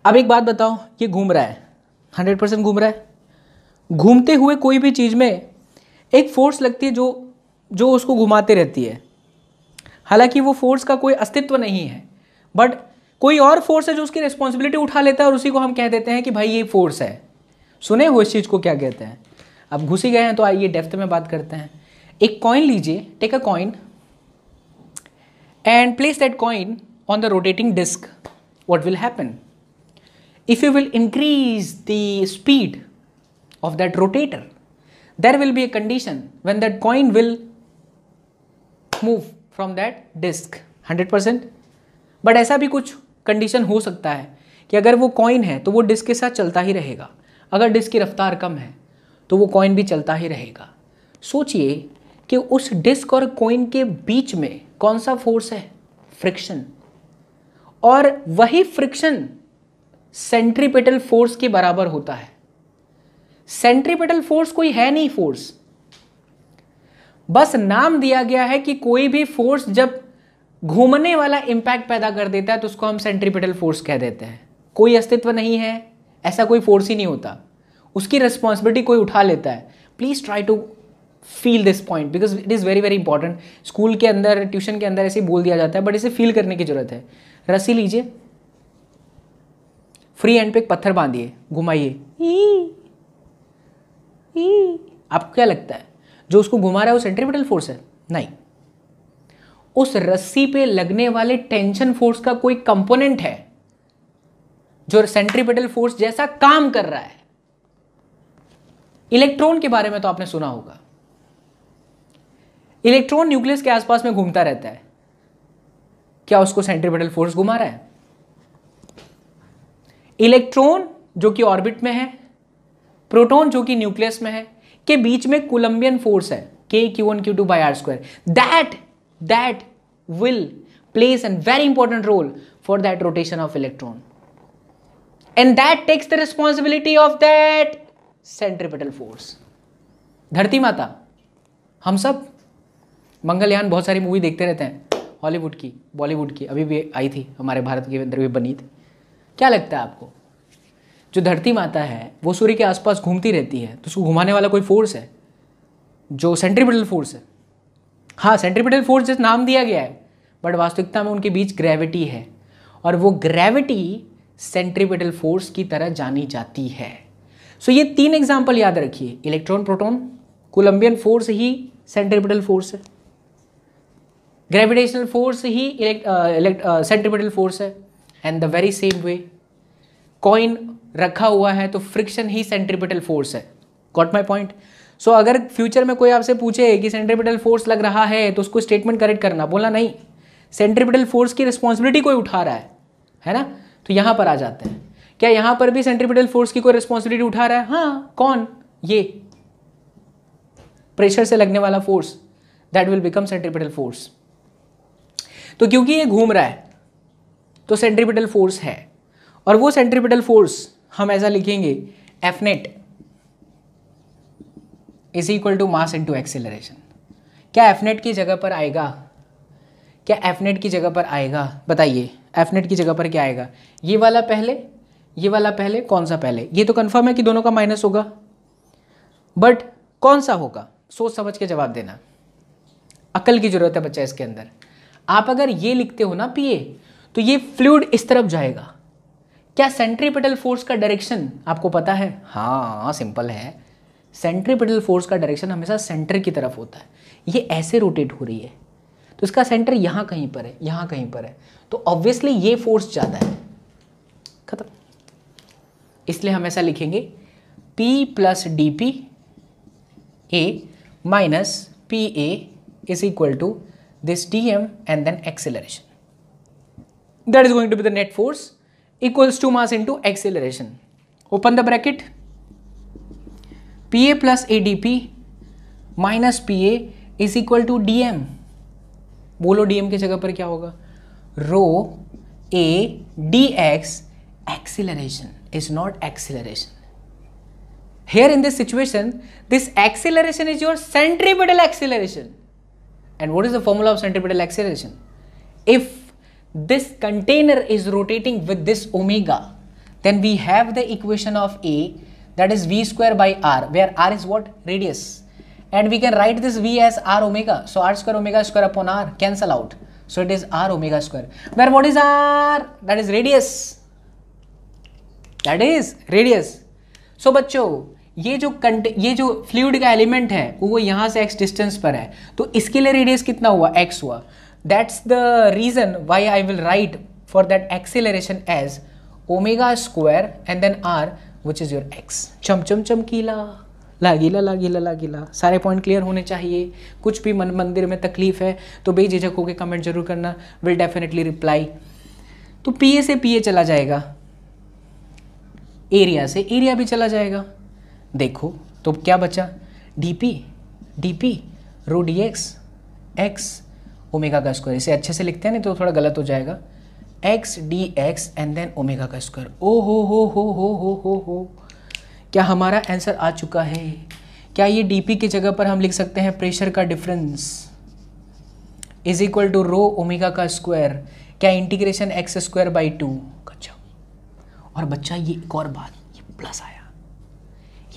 अब एक बात बताओ, ये घूम रहा है, 100% घूम रहा है। घूमते हुए कोई भी चीज़ में एक फोर्स लगती है जो उसको घुमाते रहती है। हालांकि वो फोर्स का कोई अस्तित्व नहीं है, बट कोई और फोर्स है जो उसकी रिस्पॉन्सिबिलिटी उठा लेता है और उसी को हम कह देते हैं कि भाई ये फोर्स है। सुने हो इस चीज़ को क्या कहते हैं? अब घुस ही गए हैं तो आइए डेप्थ में बात करते हैं। एक कॉइन लीजिए, take a coin and place that coin on the rotating disk. What will happen? If you will increase the speed of that rotator, there will be a condition when that coin will move from that disk 100%. But ऐसा भी कुछ condition हो सकता है कि अगर वो coin है तो वो डिस्क के साथ चलता ही रहेगा, अगर डिस्क की रफ्तार कम है तो वो कॉइन भी चलता ही रहेगा। सोचिए कि उस डिस्क और कॉइन के बीच में कौन सा फोर्स है? फ्रिक्शन। और वही फ्रिक्शन सेंट्रीपेटल फोर्स के बराबर होता है। सेंट्रीपेटल फोर्स कोई है नहीं फोर्स, बस नाम दिया गया है कि कोई भी फोर्स जब घूमने वाला इंपैक्ट पैदा कर देता है तो उसको हम सेंट्रीपेटल फोर्स कह देते हैं। कोई अस्तित्व नहीं है, ऐसा कोई फोर्स ही नहीं होता, उसकी रिस्पॉन्सिबिलिटी कोई उठा लेता है। Please try to feel this point because it is very very important. School के अंदर, ट्यूशन के अंदर ऐसे बोल दिया जाता है, बट इसे फील करने की जरूरत है। रस्सी लीजिए, फ्री एंड पे एक पत्थर बांधिए, घुमाइए। आपको क्या लगता है जो उसको घुमा रहा है वो सेंट्रीपेटल फोर्स है? नहीं, उस रस्सी पे लगने वाले टेंशन फोर्स का कोई कंपोनेंट है जो सेंट्रीपेटल फोर्स जैसा काम कर रहा है। इलेक्ट्रॉन के बारे में तो आपने सुना होगा, इलेक्ट्रॉन न्यूक्लियस के आसपास में घूमता रहता है, क्या उसको सेंट्रीपेटल फोर्स घुमा रहा है? इलेक्ट्रॉन जो कि ऑर्बिट में है, प्रोटॉन जो कि न्यूक्लियस में है, के बीच में कोलंबियन फोर्स है K(Q1 Q2 by R². That will plays a very important role for that rotation of electron, and that takes the responsibility of that centripetal force. धरती माता, हम सब मंगलयान बहुत सारी मूवी देखते रहते हैं, हॉलीवुड की, बॉलीवुड की, अभी भी आई थी, हमारे भारत के अंदर भी बनी थी। क्या लगता है आपको, जो धरती माता है वो सूर्य के आसपास घूमती रहती है, तो उसको घुमाने वाला कोई फोर्स है? जो सेंट्रीपिटल फोर्स है, हाँ सेंट्रीपिटल फोर्स जिस नाम दिया गया है, बट वास्तविकता में उनके बीच ग्रेविटी है, और वो ग्रेविटी सेंट्रीपिटल फोर्स की तरह जानी जाती है। सो ये 3 एग्जाम्पल याद रखिए, इलेक्ट्रॉन प्रोटॉन, कोलम्बियन फोर्स ही सेंट्रीपिटल फोर्स है, ग्रेविटेशनल फोर्स ही सेंट्रीपिटल फोर्स है, and the very same way coin रखा हुआ है तो फ्रिक्शन ही सेंट्रीपिटल फोर्स है। Got my point? सो अगर फ्यूचर में कोई आपसे पूछे कि सेंट्रीपिटल फोर्स लग रहा है तो उसको स्टेटमेंट करेक्ट करना, बोलना नहीं सेंट्रीपिटल फोर्स की रिस्पॉन्सिबिलिटी कोई उठा रहा है ना। तो यहां पर आ जाते हैं, क्या यहां पर भी सेंट्रीपिटल फोर्स की कोई रिस्पॉन्सिबिलिटी उठा रहा है? हाँ, कौन? ये प्रेशर से लगने वाला force, that will become centripetal force. तो क्योंकि ये घूम रहा है तो सेंट्रीपिटल फोर्स है, और वो सेंट्रीपिटल फोर्स हम ऐसा लिखेंगे F net is equal to mass into acceleration. क्या एफ नेट की जगह पर आएगा? क्या एफ नेट की जगह पर आएगा? बताइए, एफ नेट की जगह पर क्या आएगा? ये वाला पहले, ये वाला पहले, कौन सा पहले? ये तो कंफर्म है कि दोनों का माइनस होगा, बट कौन सा होगा? सोच समझ के जवाब देना, अकल की जरूरत है बच्चा इसके अंदर। आप अगर ये लिखते हो ना पीए, तो ये फ्लूइड इस तरफ जाएगा। क्या सेंट्रीपिटल फोर्स का डायरेक्शन आपको पता है? हाँ सिंपल है, सेंट्रीपिटल फोर्स का डायरेक्शन हमेशा सेंटर की तरफ होता है। ये ऐसे रोटेट हो रही है तो इसका सेंटर यहाँ कहीं पर है, यहाँ कहीं पर है, तो ऑब्वियसली ये फोर्स ज़्यादा है। खत्म। इसलिए हम ऐसा लिखेंगे P plus D P A minus P A is equal to this dm and then acceleration. That is going to be the net force equals to mass into acceleration. Open the bracket. Pa plus adp minus pa is equal to dm. बोलो dm की जगह पर क्या होगा? Rho a dx acceleration is not acceleration. Here in this situation, this acceleration is your centripetal acceleration. And what is the formula of centripetal acceleration? If this container is rotating with this omega, then we have the equation of A, that is v square by r, where r is what? Radius. And we can write this v as r omega. So r square omega square upon r cancel out. So it is r omega square. Where what is r? That is radius. That is radius. So बच्चों, ये जो fluid का element है वो यहाँ से x distance पर है, तो इसके लिए रेडियस कितना हुआ? x हुआ। That's the reason why I will write for that acceleration as omega square and then r which is your x। चमचम चमकीला, लागीला लागीला लागीला। सारे पॉइंट क्लियर होने चाहिए। कुछ भी मन मंदिर में तकलीफ है तो बेझिझक होकर कमेंट जरूर करना, विल डेफिनेटली रिप्लाई। तो पीए से पीए चला जाएगा, एरिया से एरिया भी चला जाएगा। देखो तो क्या बचा? D P rho D x omega का स्क्वायर। इसे अच्छे से लिखते हैं, नहीं तो थोड़ा गलत हो जाएगा। X D X and then omega का स्क्वायर। ओ हो, क्या हमारा आंसर आ चुका है? क्या ये डीपी की जगह पर हम लिख सकते हैं प्रेशर का difference is equal to rho omega का स्क्वायर? क्या इंटीग्रेशन एक्स स्क्वायर बाई 2? अच्छा, और बच्चा ये एक और बात, ये प्लस आया,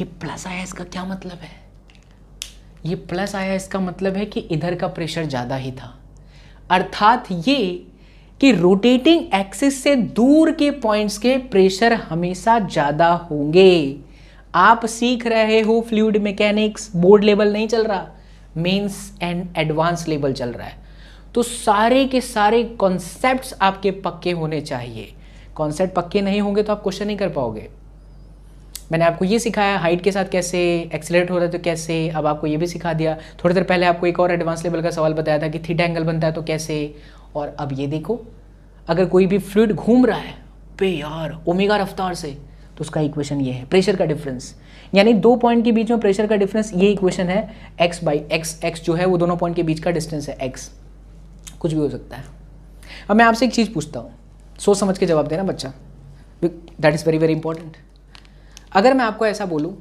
ये प्लस आया, इसका क्या मतलब है? ये प्लस आया इसका मतलब है कि इधर का प्रेशर ज़्यादा ही था, अर्थात ये कि रोटेटिंग एक्सिस से दूर के पॉइंट्स के प्रेशर हमेशा ज़्यादा होंगे। आप सीख रहे हो फ्लूइड मैकेनिक्स, बोर्ड लेवल नहीं चल रहा, मेंस एंड एडवांस लेवल चल रहा है, तो सारे के सारे कॉन्सेप्ट्स आपके पक्के होने चाहिए। कॉन्सेप्ट पक्के नहीं होंगे तो आप क्वेश्चन नहीं कर पाओगे। मैंने आपको ये सिखाया हाइट के साथ कैसे एक्सेलरेट हो रहा है तो कैसे, अब आपको ये भी सिखा दिया। थोड़ी देर पहले आपको एक और एडवांस लेवल का सवाल बताया था कि थीटा एंगल बनता है तो कैसे, और अब ये देखो अगर कोई भी फ्लूइड घूम रहा है पे यार ओमेगा रफ्तार से, तो उसका इक्वेशन ये है, प्रेशर का डिफरेंस, यानी दो पॉइंट के बीच में प्रेशर का डिफरेंस, ये इक्वेशन है एक्स बाई एक्स। एक्स जो है वो दोनों पॉइंट के बीच का डिस्टेंस है एक्स, कुछ भी हो सकता है। अब मैं आपसे एक चीज़ पूछता हूँ, सोच समझ के जवाब देना बच्चा, that is very very important. अगर मैं आपको ऐसा बोलूँ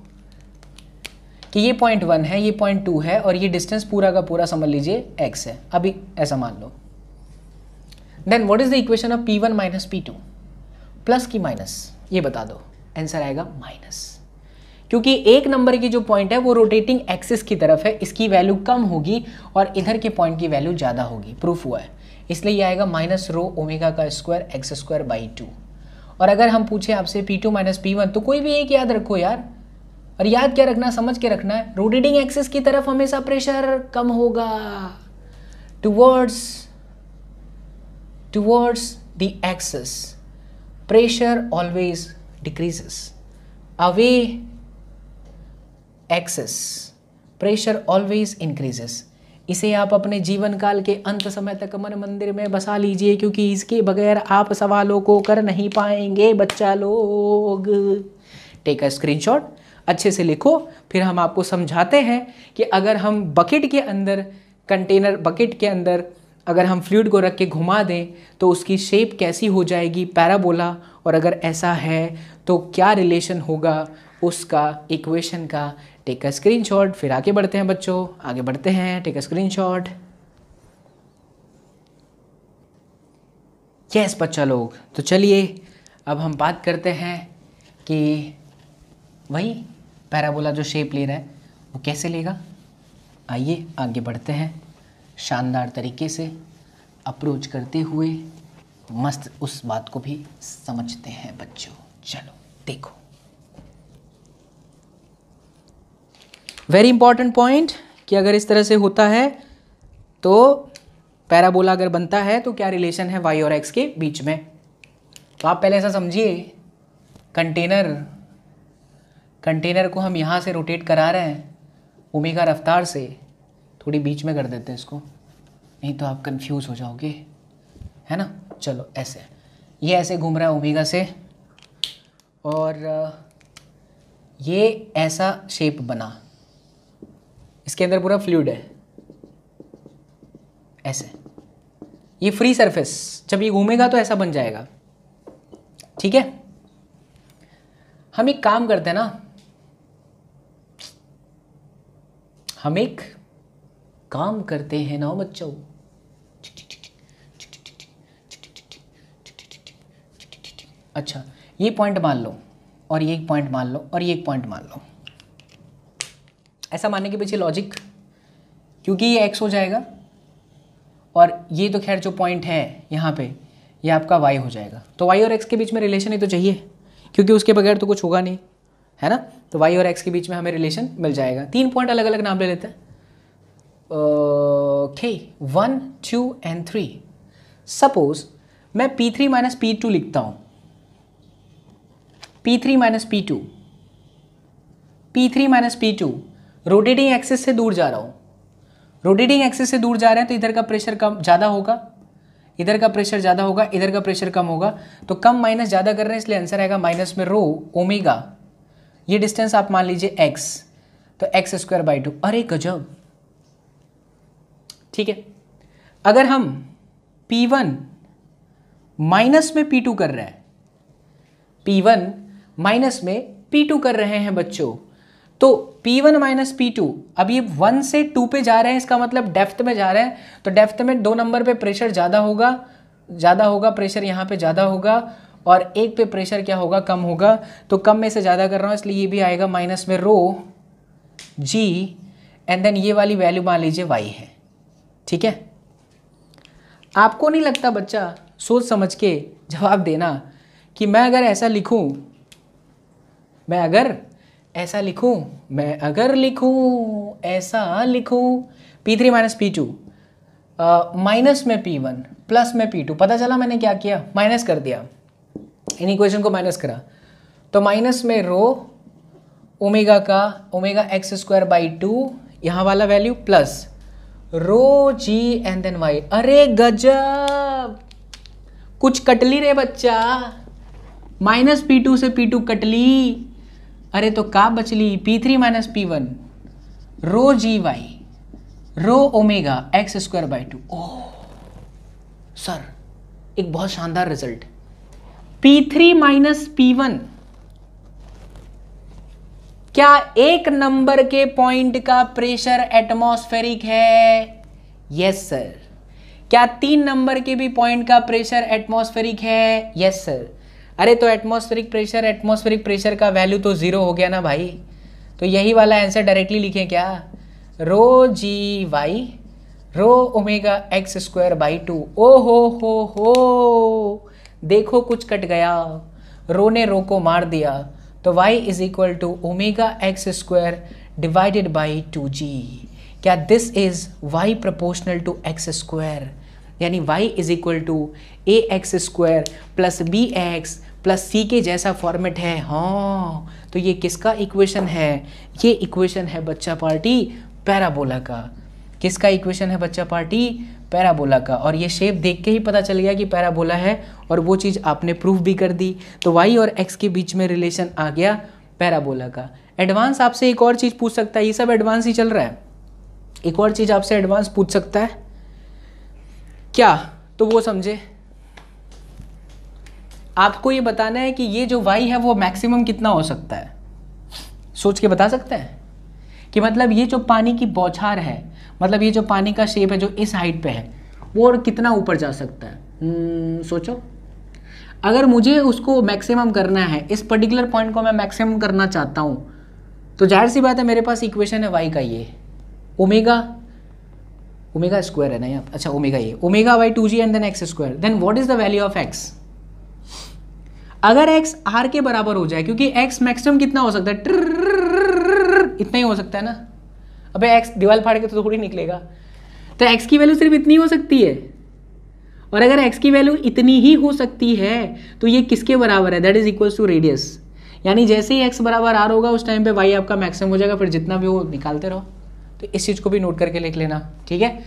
कि ये पॉइंट 1 है, ये पॉइंट 2 है, और ये डिस्टेंस पूरा का पूरा समझ लीजिए x है, अभी ऐसा मान लो, then what is the equation of P1 minus P2? Plus की माइनस, ये बता दो, आंसर आएगा माइनस। क्योंकि एक नंबर की जो पॉइंट है वो रोटेटिंग एक्सिस की तरफ है, इसकी वैल्यू कम होगी और इधर के पॉइंट की वैल्यू ज़्यादा होगी, प्रूफ हुआ है। इसलिए ये आएगा माइनस रो ओमेगा का स्क्वायर एक्स स्क्वायर बाई 2। और अगर हम पूछे आपसे P2 माइनस P1 तो कोई भी एक याद रखो यार, और याद क्या रखना, समझ के रखना है, रोटेटिंग एक्सिस की तरफ हमेशा प्रेशर कम होगा, towards the axis pressure always decreases, away axis pressure always increases. इसे आप अपने जीवन काल के अंत समय तक मन मंदिर में बसा लीजिए, क्योंकि इसके बगैर आप सवालों को कर नहीं पाएंगे बच्चा लोग। टेक अ स्क्रीनशॉट, अच्छे से लिखो, फिर हम आपको समझाते हैं कि अगर हम बकेट के अंदर कंटेनर, बकेट के अंदर अगर हम फ्लूइड को रख के घुमा दें तो उसकी शेप कैसी हो जाएगी, पैराबोला, और अगर ऐसा है तो क्या रिलेशन होगा उसका इक्वेशन का। टेक अ स्क्रीनशॉट, फिर आगे बढ़ते हैं बच्चों, आगे बढ़ते हैं। Take a screenshot. यस बच्चा लोग, तो चलिए अब हम बात करते हैं कि वही पैराबोला जो शेप ले रहा है वो कैसे लेगा। आइए आगे बढ़ते हैं, शानदार तरीके से अप्रोच करते हुए मस्त उस बात को भी समझते हैं बच्चों। चलो देखो, वेरी इंपॉर्टेंट पॉइंट कि अगर इस तरह से होता है तो पैराबोला अगर बनता है तो क्या रिलेशन है y और x के बीच में। तो आप पहले ऐसा समझिए, कंटेनर को हम यहाँ से रोटेट करा रहे हैं ओमेगा रफ्तार से, थोड़ी बीच में कर देते हैं इसको, नहीं तो आप कंफ्यूज हो जाओगे, है ना। चलो ऐसे, ये ऐसे घूम रहा है ओमेगा से, और ये ऐसा शेप बना, इसके अंदर पूरा फ्लूइड है ऐसे, ये फ्री सरफेस, जब ये घूमेगा तो ऐसा बन जाएगा, ठीक है। हम एक काम करते हैं ना, हम एक काम करते हैं ना बच्चों, अच्छा ये पॉइंट मान लो और ये एक पॉइंट मान लो और ये एक पॉइंट मान लो। ऐसा मानने के पीछे लॉजिक, क्योंकि ये x हो जाएगा और ये तो खैर जो पॉइंट है यहाँ पे ये आपका y हो जाएगा, तो y और x के बीच में रिलेशन ही तो चाहिए, क्योंकि उसके बगैर तो कुछ होगा नहीं, है ना। तो y और x के बीच में हमें रिलेशन मिल जाएगा। 3 पॉइंट अलग अलग नाम ले लेते हैं, ओके 1 2 and 3। सपोज मैं P3 माइनस P2 लिखता हूँ, P3 minus P2, P3 minus P2, rotating axis से दूर जा रहा हूँ, रोटेटिंग एक्सिस से दूर जा रहे हैं तो इधर का प्रेशर कम ज़्यादा होगा, इधर का प्रेशर ज़्यादा होगा, इधर का प्रेशर कम होगा, तो कम माइनस ज़्यादा कर रहे हैं इसलिए आंसर आएगा माइनस में रो ओमेगा, ये डिस्टेंस आप मान लीजिए x, तो एक्स स्क्वायर बाई 2। अरे गजब, ठीक है। अगर हम P1 माइनस में P2 कर रहे हैं, P1 माइनस में P2 कर रहे हैं बच्चों, तो P1 माइनस P2, अब ये 1 से 2 पे जा रहे हैं, इसका मतलब डेप्थ में जा रहे हैं, तो डेप्थ में 2 नंबर पे प्रेशर ज़्यादा होगा, प्रेशर यहाँ पे ज़्यादा होगा, और एक पे प्रेशर क्या होगा, कम होगा, तो कम में से ज़्यादा कर रहा हूँ इसलिए ये भी आएगा माइनस में रो g, एंड देन ये वाली वैल्यू मान लीजिए y है, ठीक है। आपको नहीं लगता बच्चा, सोच समझ के जवाब देना कि मैं अगर ऐसा लिखूं, मैं अगर ऐसा लिखूं P3 माइनस P2 माइनस में P1 प्लस में P2, पता चला मैंने क्या किया, माइनस कर दिया, इन इक्वेशन को माइनस करा, तो माइनस में रो ओमेगा का ओमेगा एक्स स्क्वायर बाई 2 यहाँ वाला value plus rho G and then Y. अरे गजब, कुछ कटली रे बच्चा, माइनस P2 से P2 कटली, अरे तो का बचली P3 minus P1 rho G Y rho omega X square by 2। Oh sir, एक बहुत शानदार रिजल्ट। P3 माइनस P1 क्या एक नंबर के पॉइंट का प्रेशर एटमॉस्फेरिक है? Yes sir. क्या 3 नंबर के भी पॉइंट का प्रेशर एटमॉस्फेरिक है? Yes sir. अरे तो एटमॉस्फेरिक प्रेशर का वैल्यू तो 0 हो गया ना भाई, तो यही वाला आंसर डायरेक्टली लिखें क्या, rho G Y rho omega X square by 2। ओ हो, देखो कुछ कट गया, रो ने रो को मार दिया, तो y is equal to omega X square divided by 2g। क्या this is y proportional to X square, यानी y is equal to A X square plus B X plus C के जैसा फॉर्मेट है। हाँ, तो ये किसका इक्वेशन है, ये इक्वेशन है बच्चा पार्टी पैराबोला का। किसका इक्वेशन है बच्चा पार्टी, पैराबोला का। और ये शेप देख के ही पता चल गया कि पैराबोला है, और वो चीज़ आपने प्रूफ भी कर दी। तो y और x के बीच में रिलेशन आ गया पैराबोला का। एडवांस आपसे एक और चीज़ पूछ सकता है, ये सब एडवांस ही चल रहा है, एक और चीज़ आपसे एडवांस पूछ सकता है क्या, तो वो समझे। आपको ये बताना है कि ये जो y है वो मैक्सिमम कितना हो सकता है, सोच के बता सकते हैं कि मतलब ये जो पानी की बौछार है, मतलब ये जो पानी का शेप है जो इस हाइट पे है, वो और कितना ऊपर जा सकता है। सोचो, अगर मुझे उसको मैक्सिमम करना है, इस पर्टिकुलर पॉइंट को मैं मैक्सिमम करना चाहता हूँ, तो जाहिर सी बात है मेरे पास इक्वेशन है y का, ये ओमेगा स्क्वायर है ना यहाँ, अच्छा ओमेगा, ये omega by 2g and then X square. Then what is the value of x, अगर x r के बराबर हो जाए, क्योंकि x मैक्सिमम कितना हो सकता है, इतना ही हो सकता है ना। अबे x दीवार फाड़ के तो थोड़ी निकलेगा, तो x की वैल्यू सिर्फ इतनी हो सकती है, और अगर x की वैल्यू इतनी ही हो सकती है तो ये किसके बराबर है, that is equals to radius. यानी जैसे ही x बराबर r होगा उस टाइम पे y आपका मैक्सिमम हो जाएगा, फिर जितना भी हो निकालते रहो। तो इस चीज़ को भी नोट करके लिख लेना, ठीक है।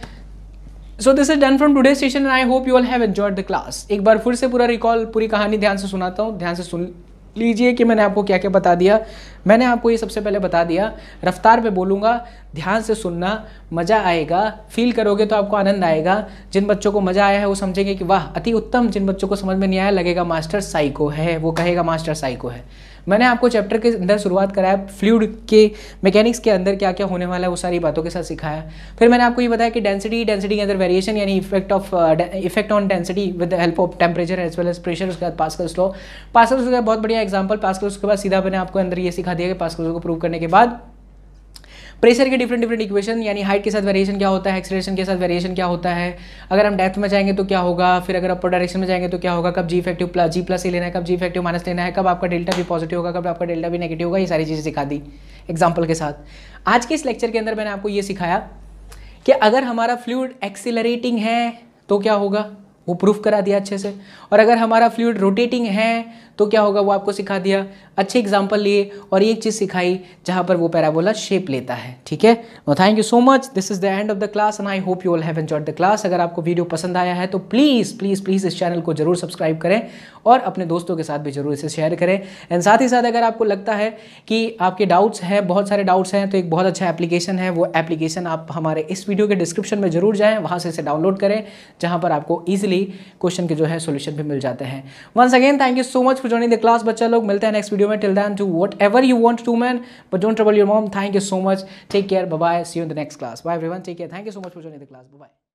So this is done from today session and I hope you all have enjoyed the class. एक बार फिर से पूरा रिकॉल, पूरी कहानी ध्यान से सुनाता हूँ, ध्यान से सुन लीजिए कि मैंने आपको क्या क्या बता दिया। मैंने आपको ये सबसे पहले बता दिया, रफ्तार पे बोलूँगा, ध्यान से सुनना, मज़ा आएगा, फील करोगे तो आपको आनंद आएगा। जिन बच्चों को मज़ा आया है वो समझेंगे कि वाह अति उत्तम, जिन बच्चों को समझ में नहीं आया लगेगा मास्टर साइको है, वो कहेगा मास्टर साइको है। मैंने आपको चैप्टर के अंदर शुरुआत कराया, फ्लूइड के मैकेनिक्स के अंदर क्या क्या होने वाला है वो सारी बातों के साथ सिखाया। फिर मैंने आपको ये बताया कि डेंसिटी के अंदर वेरिएशन यानी effect on density with the help of temperature as well as pressure. उसके बाद पास्कल्स लॉ, पास्कल्स का बहुत बढ़िया एग्जांपल पास्कल्स के बाद सीधा मैंने आपको अंदर ये सिखा दिया कि पास्कल्स को प्रूव करने के बाद प्रेशर के डिफरेंट इक्वेशन, यानी हाइट के साथ वेरिएशन क्या होता है, एक्सेलरेशन के साथ वेरिएशन क्या होता है, अगर हम डेप्थ में जाएंगे तो क्या होगा, फिर अगर अपर डायरेक्शन में जाएंगे तो क्या होगा, कब जी इफेक्टिव प्लस जी प्लस ही लेना है, कब जी इफेक्टिव माइनस लेना है, कब आपका डेल्टा भी पॉजिटिव होगा, कब आपका डेल्टा भी नेगेटिव होगा, ये सारी चीज़ें सिखा दी एग्जाम्पल के साथ। आज के इस लेक्चर के अंदर मैंने आपको ये सिखाया कि अगर हमारा फ्लूइड एक्सीलरेटिंग है तो क्या होगा, वो प्रूफ करा दिया अच्छे से, और अगर हमारा फ्लूइड रोटेटिंग है तो क्या होगा वो आपको सिखा दिया। अच्छे एग्जांपल लिए और एक चीज़ सिखाई जहाँ पर वो पैराबोला शेप लेता है, ठीक है। Thank you so much, this is the end of the class and I hope you all have enjoyed the class. अगर आपको वीडियो पसंद आया है तो प्लीज़ प्लीज़ प्लीज़ इस चैनल को जरूर सब्सक्राइब करें और अपने दोस्तों के साथ भी जरूर इसे शेयर करें। एंड साथ ही साथ अगर आपको लगता है कि आपके डाउट्स हैं, बहुत सारे डाउट्स हैं, तो एक बहुत अच्छा एप्लीकेशन है, वो एप्लीकेशन आप हमारे इस वीडियो के डिस्क्रिप्शन में जरूर जाएँ, वहाँ से इसे डाउनलोड करें, जहाँ पर आपको ईजिली क्वेश्चन के जो है सोल्यूशन भी मिल जाते हैं। Once again thank you so much for joining the class बच्चा लोग, मिलते हैं नेक्स्ट वीडियो में। Till then do whatever you want to, man, but don't trouble your mom. Thank you so much. Take care. Bye bye. See you in the next class. Bye everyone. Take care. Thank you so much for joining the class. Bye bye.